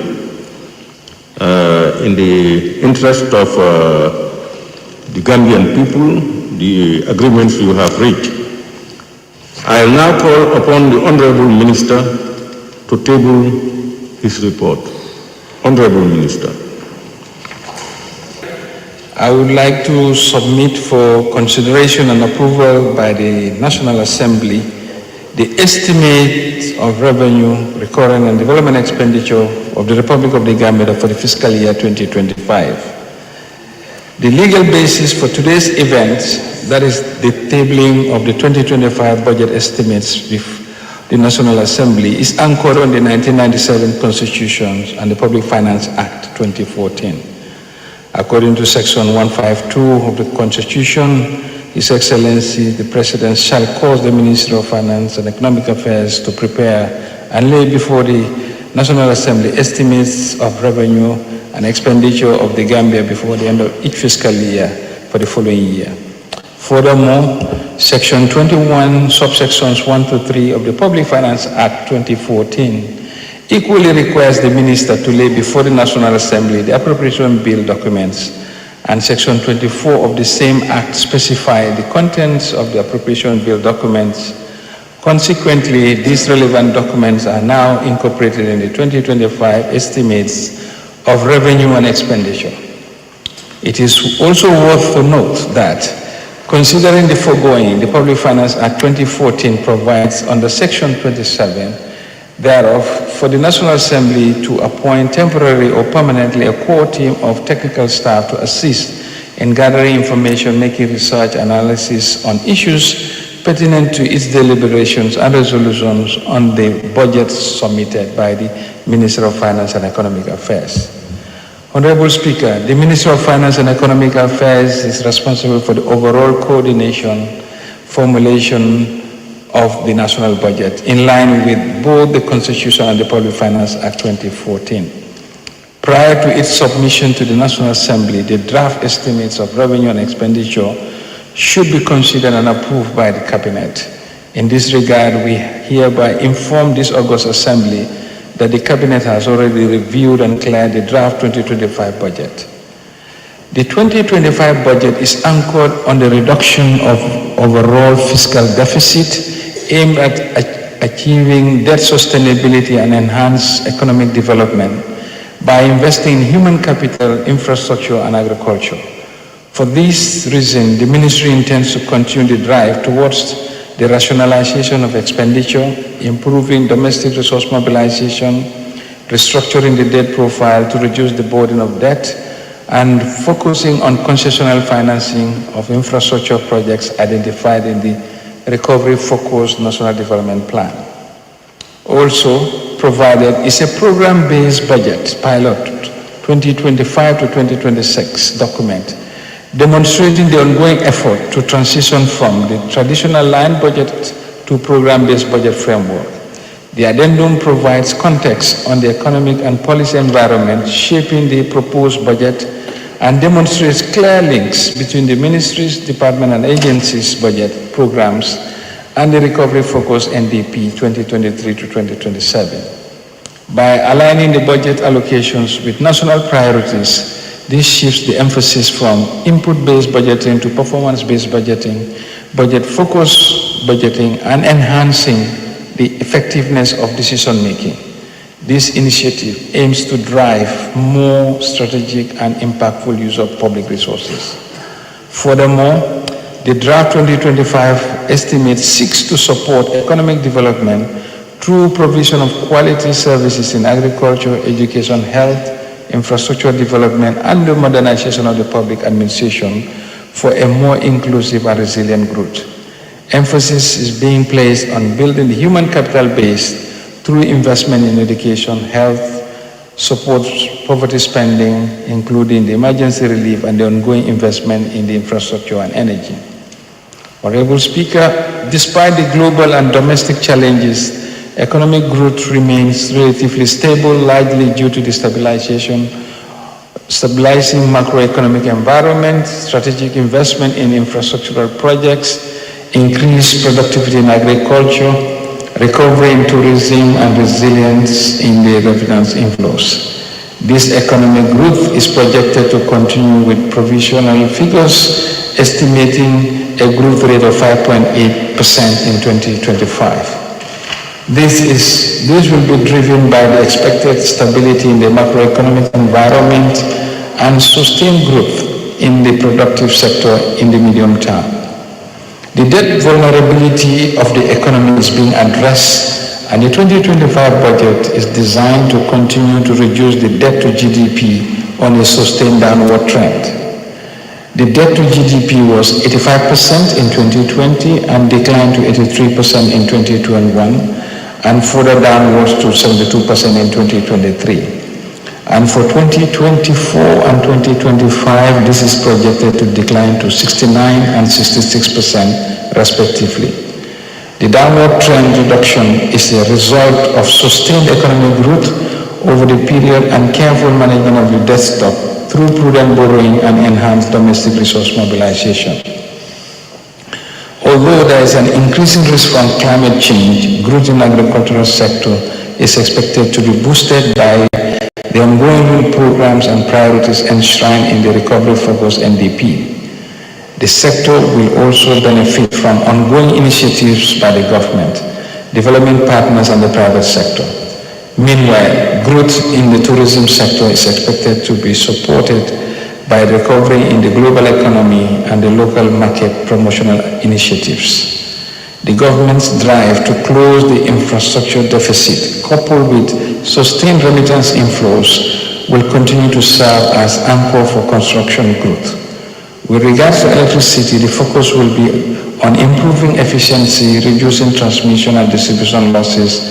In the interest of the Gambian people, the agreements you have reached, I will now call upon the Honorable Minister to table his report. Honorable Minister. I would like to submit for consideration and approval by the National Assembly the estimate of revenue, recurring and development expenditure of the Republic of the Gambia for the fiscal year 2025. The legal basis for today's event, that is the tabling of the 2025 budget estimates with the National Assembly, is anchored on the 1997 Constitution and the Public Finance Act 2014. According to Section 152 of the Constitution, His Excellency, the President, shall cause the Ministry of Finance and Economic Affairs to prepare and lay before the National Assembly estimates of revenue and expenditure of the Gambia before the end of each fiscal year for the following year. Furthermore, Section 21, subsections 1 to 3 of the Public Finance Act 2014 equally requires the Minister to lay before the National Assembly the appropriation bill documents, and Section 24 of the same Act specify the contents of the appropriation bill documents. Consequently, these relevant documents are now incorporated in the 2025 estimates of revenue and expenditure. It is also worth to note that, considering the foregoing, the Public Finance Act 2014 provides under Section 27 thereof for the National Assembly to appoint temporarily or permanently a core team of technical staff to assist in gathering information, making research analysis on issues pertinent to its deliberations and resolutions on the budgets submitted by the Minister of Finance and Economic Affairs. Honorable Speaker, the Minister of Finance and Economic Affairs is responsible for the overall coordination, formulation of the national budget, in line with both the Constitution and the Public Finance Act 2014. Prior to its submission to the National Assembly, the draft estimates of revenue and expenditure should be considered and approved by the Cabinet. In this regard, we hereby inform this August Assembly that the Cabinet has already reviewed and cleared the draft 2025 budget. The 2025 budget is anchored on the reduction of overall fiscal deficit aimed at achieving debt sustainability and enhance economic development by investing in human capital, infrastructure, and agriculture. For this reason, the ministry intends to continue the drive towards the rationalization of expenditure, improving domestic resource mobilization, restructuring the debt profile to reduce the burden of debt, and focusing on concessional financing of infrastructure projects identified in the Recovery-Focused National Development Plan. Also provided is a program-based budget pilot 2025 to 2026 document demonstrating the ongoing effort to transition from the traditional line budget to program-based budget framework. The addendum provides context on the economic and policy environment shaping the proposed budget and demonstrates clear links between the ministry's, department, and agencies' budget programs and the recovery-focused NDP 2023 to 2027. By aligning the budget allocations with national priorities, this shifts the emphasis from input-based budgeting to performance-based budgeting, budget-focused budgeting, and enhancing the effectiveness of decision-making. This initiative aims to drive more strategic and impactful use of public resources. Furthermore, the draft 2025 estimate seeks to support economic development through provision of quality services in agriculture, education, health, infrastructure development, and the modernization of the public administration for a more inclusive and resilient growth. Emphasis is being placed on building the human capital base through investment in education, health, support poverty spending, including the emergency relief and the ongoing investment in the infrastructure and energy. Honorable Speaker, despite the global and domestic challenges, economic growth remains relatively stable, largely due to the stabilizing macroeconomic environment, strategic investment in infrastructural projects, increased productivity in agriculture, recovery in tourism, and resilience in the remittance inflows. This economic growth is projected to continue with provisional figures estimating a growth rate of 5.8% in 2025. This will be driven by the expected stability in the macroeconomic environment and sustained growth in the productive sector in the medium term. The debt vulnerability of the economy is being addressed, and the 2025 budget is designed to continue to reduce the debt to GDP on a sustained downward trend. The debt to GDP was 85% in 2020 and declined to 83% in 2021. And further downwards to 72% in 2023. And for 2024 and 2025, this is projected to decline to 69% and 66% respectively. The downward trend reduction is a result of sustained economic growth over the period and careful management of the debt stock through prudent borrowing and enhanced domestic resource mobilization. Although there is an increasing risk from climate change, growth in the agricultural sector is expected to be boosted by the ongoing programs and priorities enshrined in the recovery-focused NDP. The sector will also benefit from ongoing initiatives by the government, development partners, and the private sector. Meanwhile, growth in the tourism sector is expected to be supported by recovery in the global economy and the local market promotional initiatives. The government's drive to close the infrastructure deficit, coupled with sustained remittance inflows, will continue to serve as anchor for construction growth. With regards to electricity, the focus will be on improving efficiency, reducing transmission and distribution losses,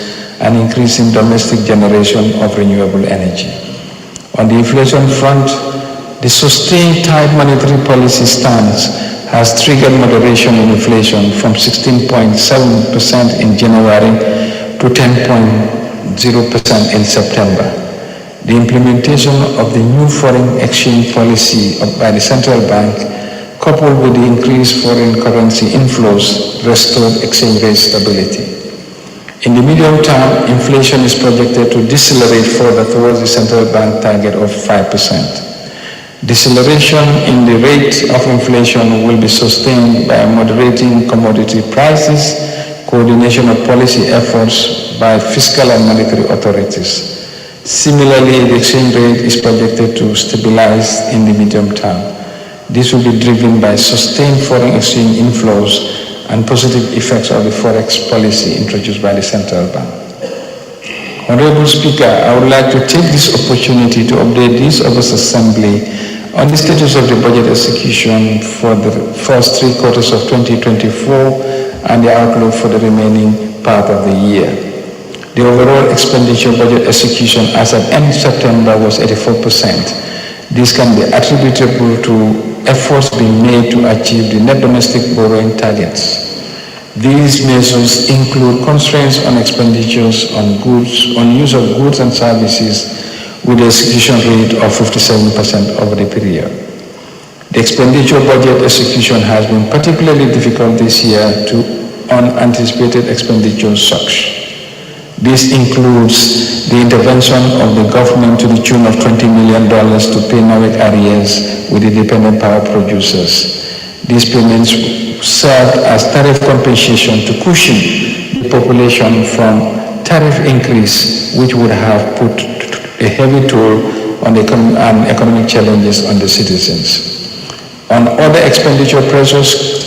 and increasing domestic generation of renewable energy. On the inflation front, the sustained tight monetary policy stance has triggered moderation in inflation from 16.7% in January to 10.0% in September. The implementation of the new foreign exchange policy by the central bank, coupled with the increased foreign currency inflows, restored exchange rate stability. In the medium term, inflation is projected to decelerate further towards the central bank target of 5%. Deceleration in the rate of inflation will be sustained by moderating commodity prices, coordination of policy efforts by fiscal and monetary authorities. Similarly, the exchange rate is projected to stabilize in the medium term. This will be driven by sustained foreign exchange inflows and positive effects of the forex policy introduced by the central bank. Honorable Speaker, I would like to take this opportunity to update this August Assembly on the status of the budget execution for the first 3 quarters of 2024 and the outlook for the remaining part of the year. The overall expenditure budget execution as at end September was 84%. This can be attributable to efforts being made to achieve the net domestic borrowing targets. These measures include constraints on expenditures on goods, on use of goods and services with the execution rate of 57% over the period. The expenditure budget execution has been particularly difficult this year to unanticipated expenditure shocks. This includes the intervention of the government to the tune of $20 million to pay NOWEC arrears with independent power producers. These payments served as tariff compensation to cushion the population from tariff increase, which would have put a heavy toll on the economic challenges on the citizens. On other expenditure pressures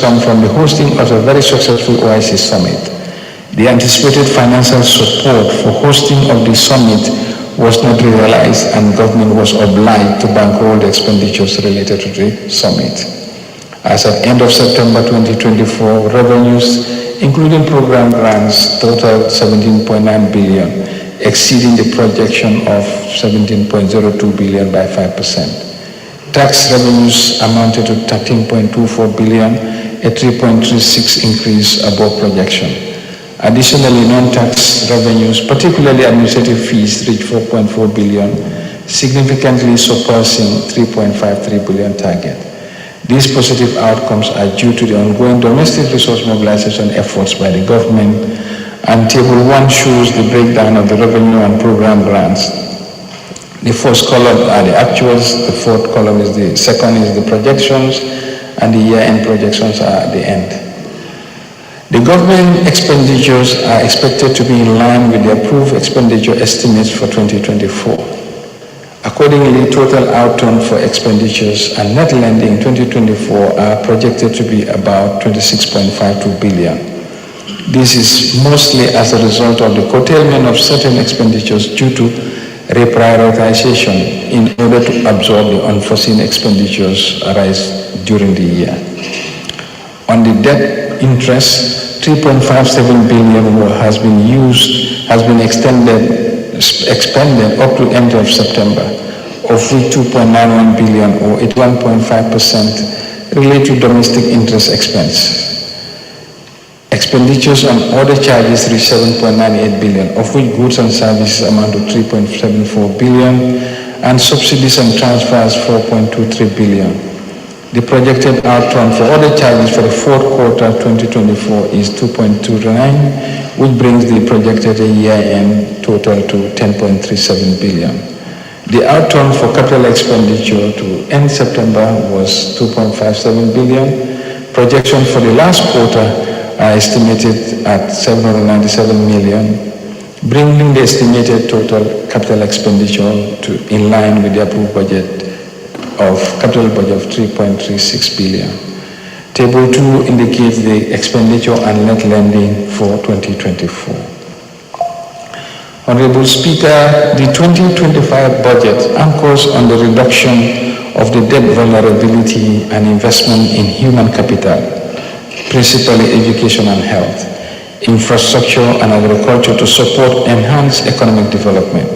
come from the hosting of a very successful OIC summit. The anticipated financial support for hosting of the summit was not realized, and government was obliged to bankroll the expenditures related to the summit. As at end of September 2024, revenues, including program grants, totaled 17.9 billion, exceeding the projection of 17.02 billion by 5%. Tax revenues amounted to 13.24 billion, a 3.36 increase above projection. Additionally, non-tax revenues, particularly administrative fees, reached 4.4 billion, significantly surpassing 3.53 billion target. These positive outcomes are due to the ongoing domestic resource mobilization efforts by the government, and Table 1 shows the breakdown of the revenue and program grants. The first column are the actuals, the fourth column is the second is the projections, and the year-end projections are at the end. The government expenditures are expected to be in line with the approved expenditure estimates for 2024. Accordingly, total outturn for expenditures and net lending in 2024 are projected to be about 26.52 billion. This is mostly as a result of the curtailment of certain expenditures due to reprioritization in order to absorb the unforeseen expenditures arise during the year. On the debt interest, 3.57 billion has been expended up to end of September, of which 2.91 billion or 81.5% relate to domestic interest expense. Expenditures on other charges reach 7.98 billion, of which goods and services amount to 3.74 billion, and subsidies and transfers 4.23 billion. The projected outturn for other charges for the fourth quarter 2024 is 2.29, which brings the projected year-end total to 10.37 billion. The outturn for capital expenditure to end September was 2.57 billion. Projections for the last quarter are estimated at 797 million, bringing the estimated total capital expenditure to in line with the approved capital budget of 3.36 billion. Table 2 indicates the expenditure and net lending for 2024. Honorable Speaker, the 2025 budget anchors on the reduction of the debt vulnerability and investment in human capital, principally education and health, infrastructure and agriculture to support enhanced economic development.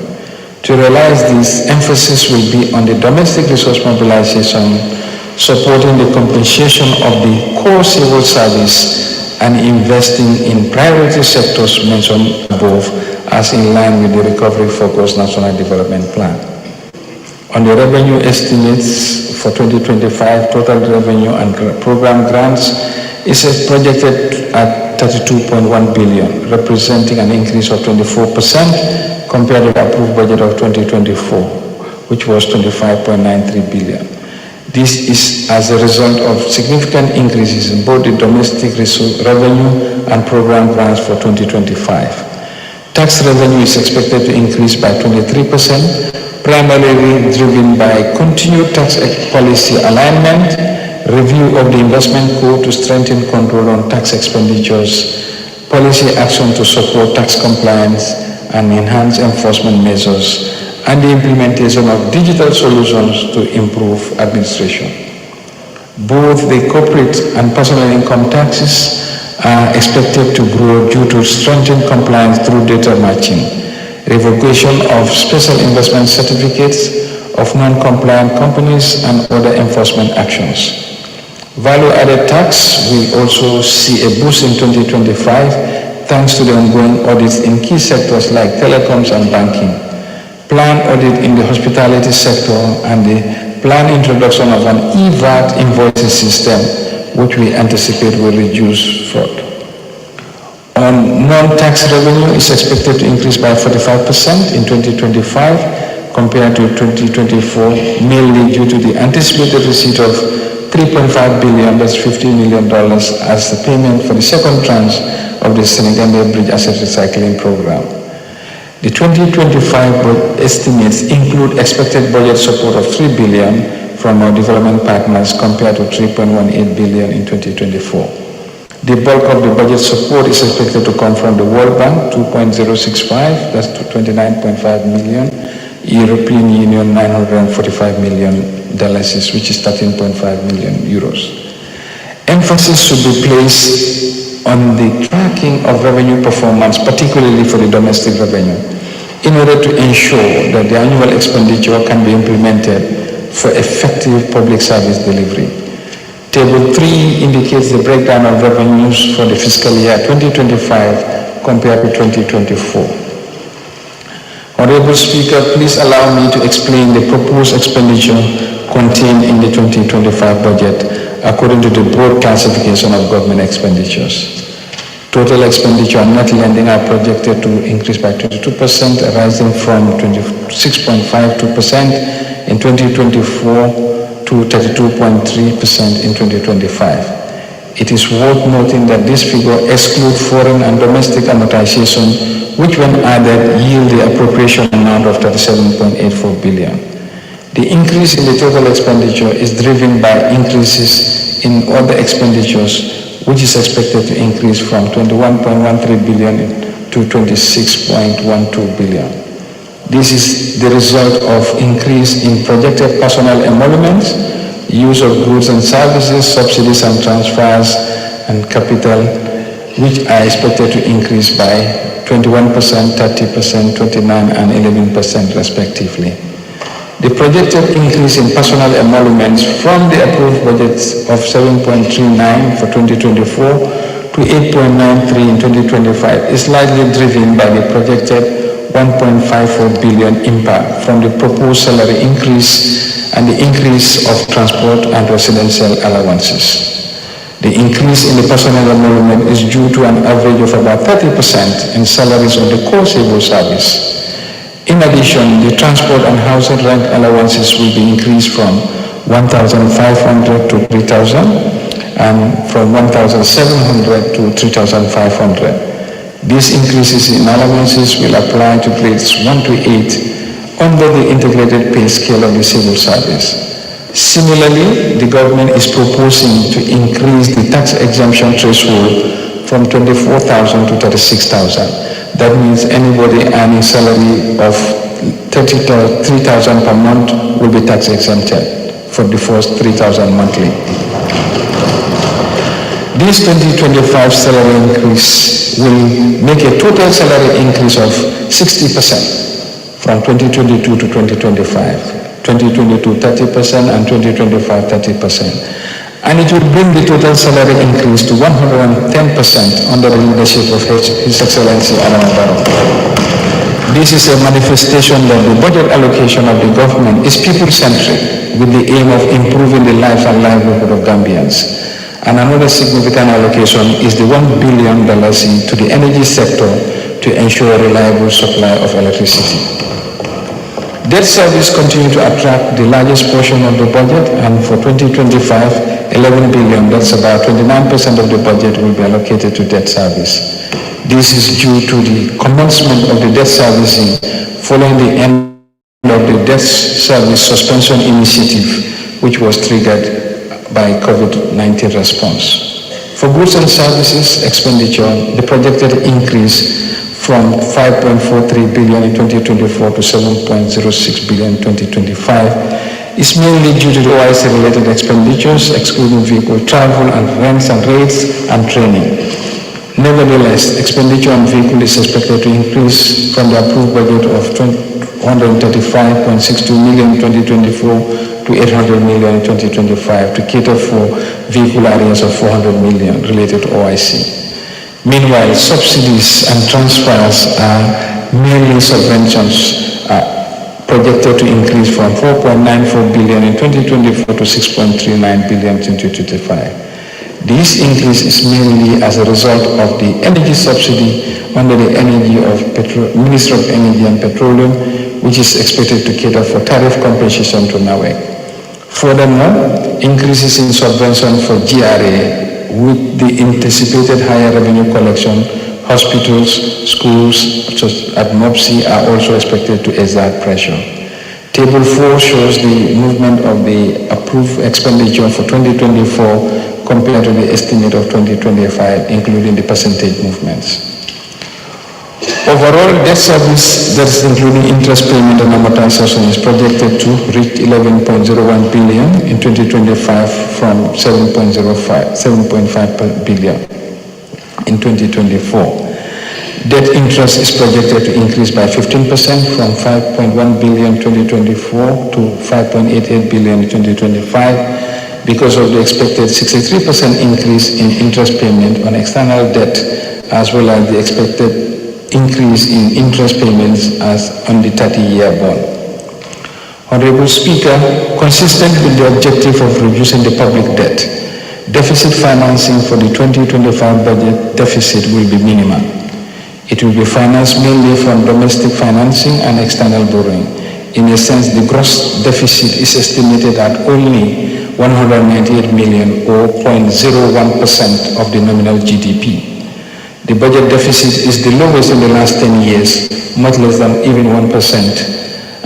To realize this, emphasis will be on the domestic resource mobilization, supporting the compensation of the core civil service, and investing in priority sectors mentioned above as in line with the recovery-focused National Development Plan. On the revenue estimates for 2025, total revenue and program grants is projected at 32.1 billion, representing an increase of 24% compared to the approved budget of 2024, which was 25.93 billion. This is as a result of significant increases in both the domestic revenue and program grants for 2025. Tax revenue is expected to increase by 23%, primarily driven by continued tax policy alignment, review of the investment code to strengthen control on tax expenditures, policy action to support tax compliance and enhance enforcement measures, and the implementation of digital solutions to improve administration. Both the corporate and personal income taxes are expected to grow due to strengthened compliance through data matching, revocation of special investment certificates of non-compliant companies, and other enforcement actions. Value-added tax will also see a boost in 2025 thanks to the ongoing audits in key sectors like telecoms and banking, planned audit in the hospitality sector, and the planned introduction of an e-VAT invoicing system, which we anticipate will reduce fraud. On non-tax revenue is expected to increase by 45% in 2025 compared to 2024, mainly due to the anticipated receipt of $3.5 billion, that's $50 million, as the payment for the second tranche of the Senegambian Bridge Asset Recycling Program. The 2025 estimates include expected budget support of $3 billion from our development partners compared to $3.18 billion in 2024. The bulk of the budget support is expected to come from the World Bank, 2.065, that's $29.5 million, European Union, $945 million, which is 13.5 million euros. Emphasis should be placed on the tracking of revenue performance, particularly for the domestic revenue, in order to ensure that the annual expenditure can be implemented for effective public service delivery. Table 3 indicates the breakdown of revenues for the fiscal year 2025 compared to 2024. Honorable Speaker, please allow me to explain the proposed expenditure contained in the 2025 budget according to the broad classification of government expenditures. Total expenditure on net lending are projected to increase by 22%, rising from 26.52% in 2024 to 32.3% in 2025. It is worth noting that this figure excludes foreign and domestic amortization, which when added yield the appropriation amount of 37.84 billion. The increase in the total expenditure is driven by increases in other expenditures, which is expected to increase from 21.13 billion to 26.12 billion. This is the result of increase in projected personnel emoluments, use of goods and services, subsidies and transfers, and capital, which are expected to increase by 21%, 30%, 29%, and 11% respectively. The projected increase in personnel emoluments from the approved budgets of 7.39 for 2024 to 8.93 in 2025 is largely driven by the projected 1.54 billion impact from the proposed salary increase and the increase of transport and residential allowances. The increase in the personnel emolument is due to an average of about 30% in salaries of the core civil service. In addition, the transport and housing rent allowances will be increased from 1,500 to 3,000 and from 1,700 to 3,500. These increases in allowances will apply to grades 1 to 8 under the integrated pay scale of the civil service. Similarly, the government is proposing to increase the tax exemption threshold from 24,000 to 36,000. That means anybody earning salary of 3,000 per month will be tax exempted for the first 3,000 monthly. This 2025 salary increase will make a total salary increase of 60% from 2022 to 2025, 2022 30% and 2025 30%. And it will bring the total salary increase to 110% under the leadership of His Excellency Alain Barrow. This is a manifestation that the budget allocation of the government is people-centric with the aim of improving the life and livelihood of Gambians. And another significant allocation is the $1 billion to the energy sector to ensure a reliable supply of electricity. Debt service continued to attract the largest portion of the budget, and for 2025, 11 billion, that's about 29% of the budget, will be allocated to debt service. This is due to the commencement of the debt servicing following the end of the debt service suspension initiative, which was triggered by COVID-19 response. For goods and services expenditure, the projected increase from 5.43 billion in 2024 to 7.06 billion in 2025 is mainly due to the OIC-related expenditures, excluding vehicle travel and rents and rates and training. Nevertheless, expenditure on vehicle is expected to increase from the approved budget of 135.62 million in 2024 to 800 million in 2025 to cater for vehicle areas of 400 million related to OIC. Meanwhile, subsidies and transfers are mainly subventions projected to increase from 4.94 billion in 2024 to 6.39 billion in 2025. This increase is mainly as a result of the energy subsidy under the Ministry of Energy and Petroleum, which is expected to cater for tariff compensation to NAWEC. Furthermore, increases in subvention for GRA with the anticipated higher revenue collection, hospitals, schools such as MOPSI are also expected to exert pressure. Table 4 shows the movement of the approved expenditure for 2024 compared to the estimate of 2025, including the percentage movements. Overall, debt service, that is including interest payment and amortization, is projected to reach 11.01 billion in 2025 from 7.5 billion in 2024. Debt interest is projected to increase by 15% from 5.1 billion in 2024 to 5.88 billion in 2025 because of the expected 63% increase in interest payment on external debt, as well as the expected increase in interest payments as on the 30-year bond. Honorable Speaker, consistent with the objective of reducing the public debt, deficit financing for the 2025 budget deficit will be minimal. It will be financed mainly from domestic financing and external borrowing. In a sense, the gross deficit is estimated at only 198 million or 0.01% of the nominal GDP. The budget deficit is the lowest in the last 10 years, much less than even 1%,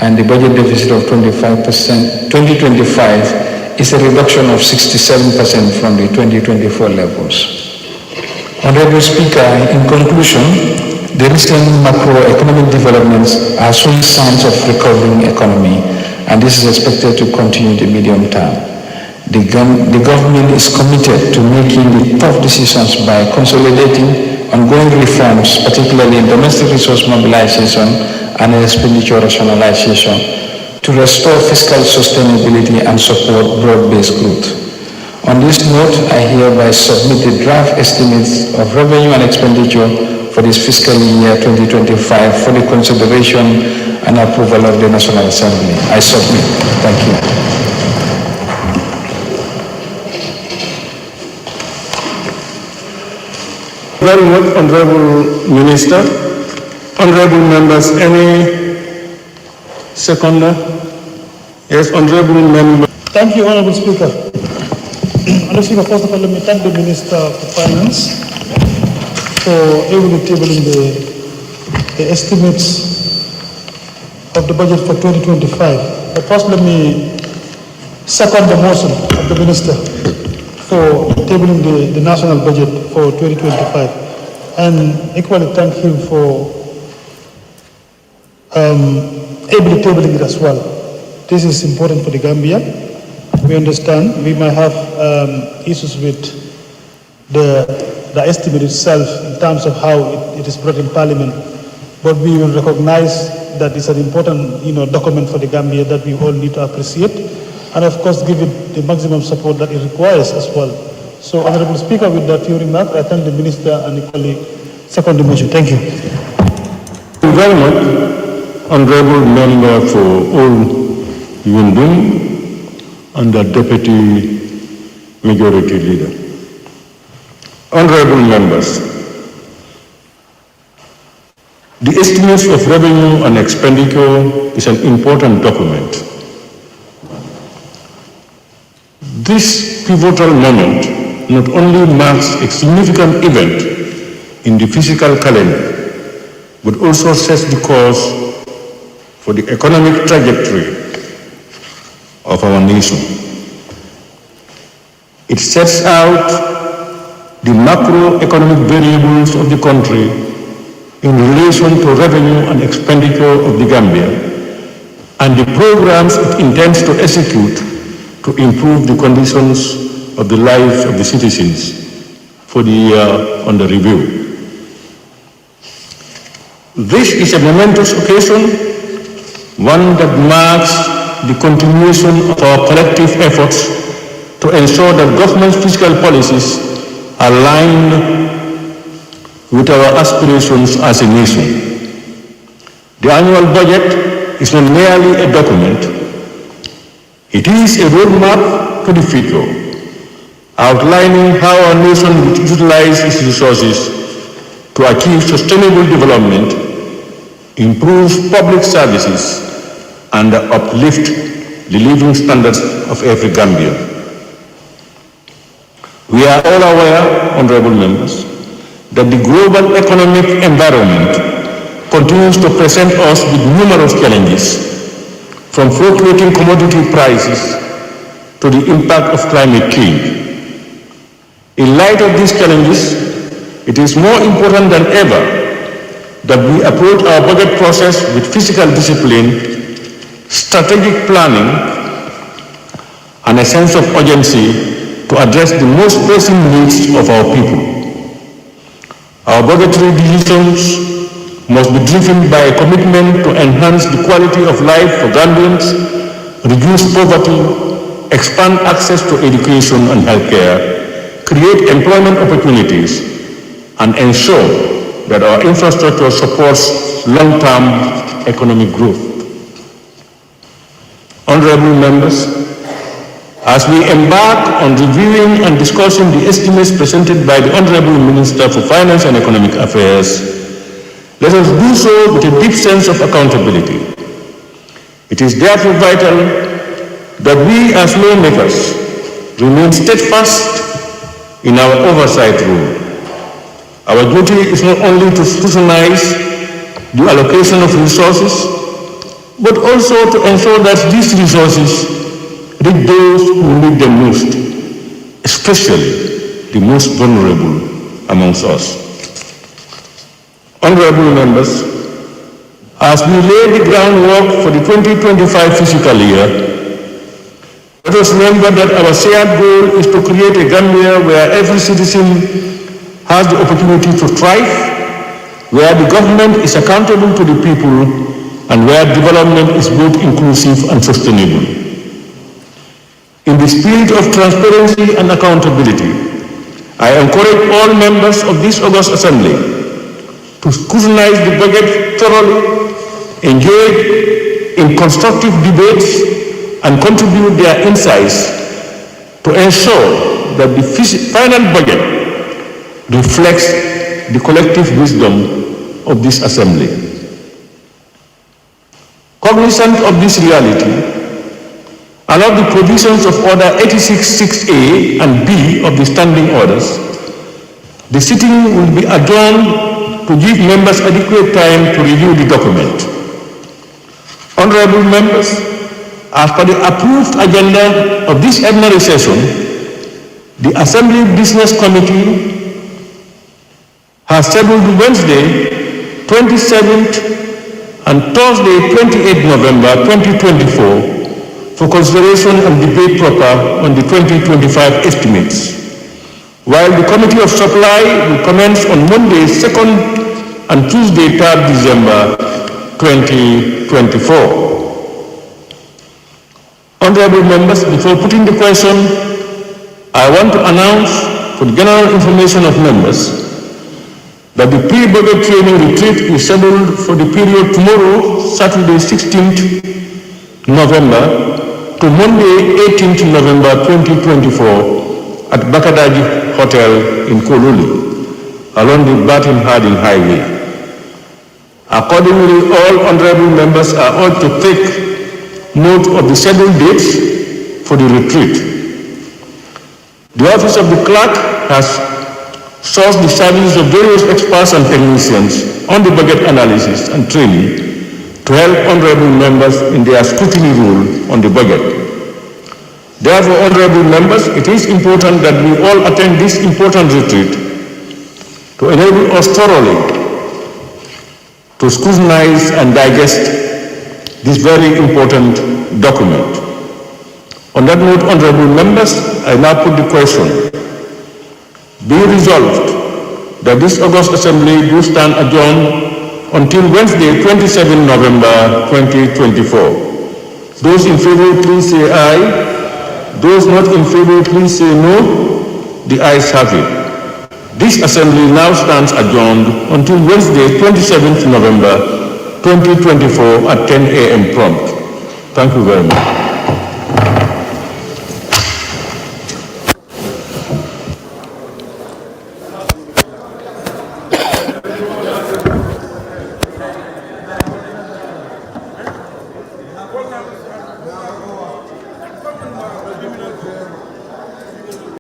and the budget deficit of 2025 is a reduction of 67% from the 2024 levels. Honorable Speaker, in conclusion, the recent macroeconomic developments are showing signs of recovering economy, and this is expected to continue in the medium term. The government is committed to making the tough decisions by consolidating ongoing reforms, particularly in domestic resource mobilization and expenditure rationalization, to restore fiscal sustainability and support broad-based growth. On this note, I hereby submit the draft estimates of revenue and expenditure for this fiscal year 2025 for the consideration and approval of the National Assembly. I submit. Thank you. Very much, Honorable Minister. Honorable members, any seconder? Yes, Honorable Member. Thank you, Honorable Speaker. Honorable Speaker, first of all, let me thank the Minister for Finance for ably tabling the estimates of the budget for 2025. But first, let me second the motion of the Minister for tabling the national budget for 2025, and equally thank him for ably tabling it as well. This is important for the Gambia. We understand we might have issues with the estimate itself in terms of how it is brought in Parliament, but we will recognize that it's an important document for the Gambia that we all need to appreciate, and of course give it the maximum support that it requires as well. So, Honorable Speaker, with that few remarks, I thank the Minister and equally second the motion. Thank you. Thank you very much, Honorable Member, for all you will do, and the Deputy Majority Leader. Honorable members, The estimates of revenue and expenditure is an important document. This pivotal moment not only marks a significant event in the physical calendar, but also sets the course for the economic trajectory of our nation. It sets out the macroeconomic variables of the country in relation to revenue and expenditure of the Gambia and the programs it intends to execute to improve the conditions of the lives of the citizens for the year under review. This is a momentous occasion, one that marks the continuation of our collective efforts to ensure that government's fiscal policies align with our aspirations as a nation. The annual budget is not merely a document, it is a roadmap to the future, outlining how our nation will utilize its resources to achieve sustainable development, improve public services, and uplift the living standards of every Gambian. We are all aware, honorable members, that the global economic environment continues to present us with numerous challenges, from fluctuating commodity prices to the impact of climate change. In light of these challenges, it is more important than ever that we approach our budget process with fiscal discipline, strategic planning, and a sense of urgency to address the most pressing needs of our people. Our budgetary decisions must be driven by a commitment to enhance the quality of life for Gambians, reduce poverty, expand access to education and healthcare, create employment opportunities, and ensure that our infrastructure supports long-term economic growth. Honorable members, as we embark on reviewing and discussing the estimates presented by the Honorable Minister for Finance and Economic Affairs, let us do so with a deep sense of accountability. It is therefore vital that we as lawmakers remain steadfast in our oversight role. Our duty is not only to scrutinize the allocation of resources, but also to ensure that these resources reach those who need them most, especially the most vulnerable amongst us. Honorable members, as we lay the groundwork for the 2025 fiscal year, let us remember that our shared goal is to create a Gambia where every citizen has the opportunity to thrive, where the government is accountable to the people, and where development is both inclusive and sustainable. In the spirit of transparency and accountability, I encourage all members of this August Assembly to scrutinize the budget thoroughly, engage in constructive debates, and contribute their insights to ensure that the final budget reflects the collective wisdom of this Assembly. Cognizant of this reality, and of the provisions of Order 86-6A and B of the Standing Orders, the sitting will be adjourned to give members adequate time to review the document. Honorable members, as per the approved agenda of this ordinary session, the Assembly Business Committee has scheduled Wednesday, 27th and Thursday, 28th November 2024 for consideration and debate proper on the 2025 estimates, while the Committee of Supply will commence on Monday, 2nd and Tuesday, 3rd December 2024. Honorable members, before putting the question, I want to announce for the general information of members that the pre-budget training retreat is scheduled for the period tomorrow, Saturday, 16th November to Monday, 18th November 2024 at Bakadaji Hotel in Kololi, along the Batin Harding Highway. Accordingly, all honorable members are urged to take note of the scheduled dates for the retreat. The Office of the Clerk has sourced the services of various experts and technicians on the budget analysis and training to help honorable members in their scrutiny role on the budget. Therefore, honorable members, it is important that we all attend this important retreat to enable us thoroughly to scrutinize and digest this very important document. On that note, honorable members, I now put the question. Be resolved that this August Assembly do stand adjourned until Wednesday, 27 November 2024. Those in favor, please say aye. Those not in favor, please say no. The ayes have it. This Assembly now stands adjourned until Wednesday, 27th November 2024 at 10 a.m. prompt. Thank you very much.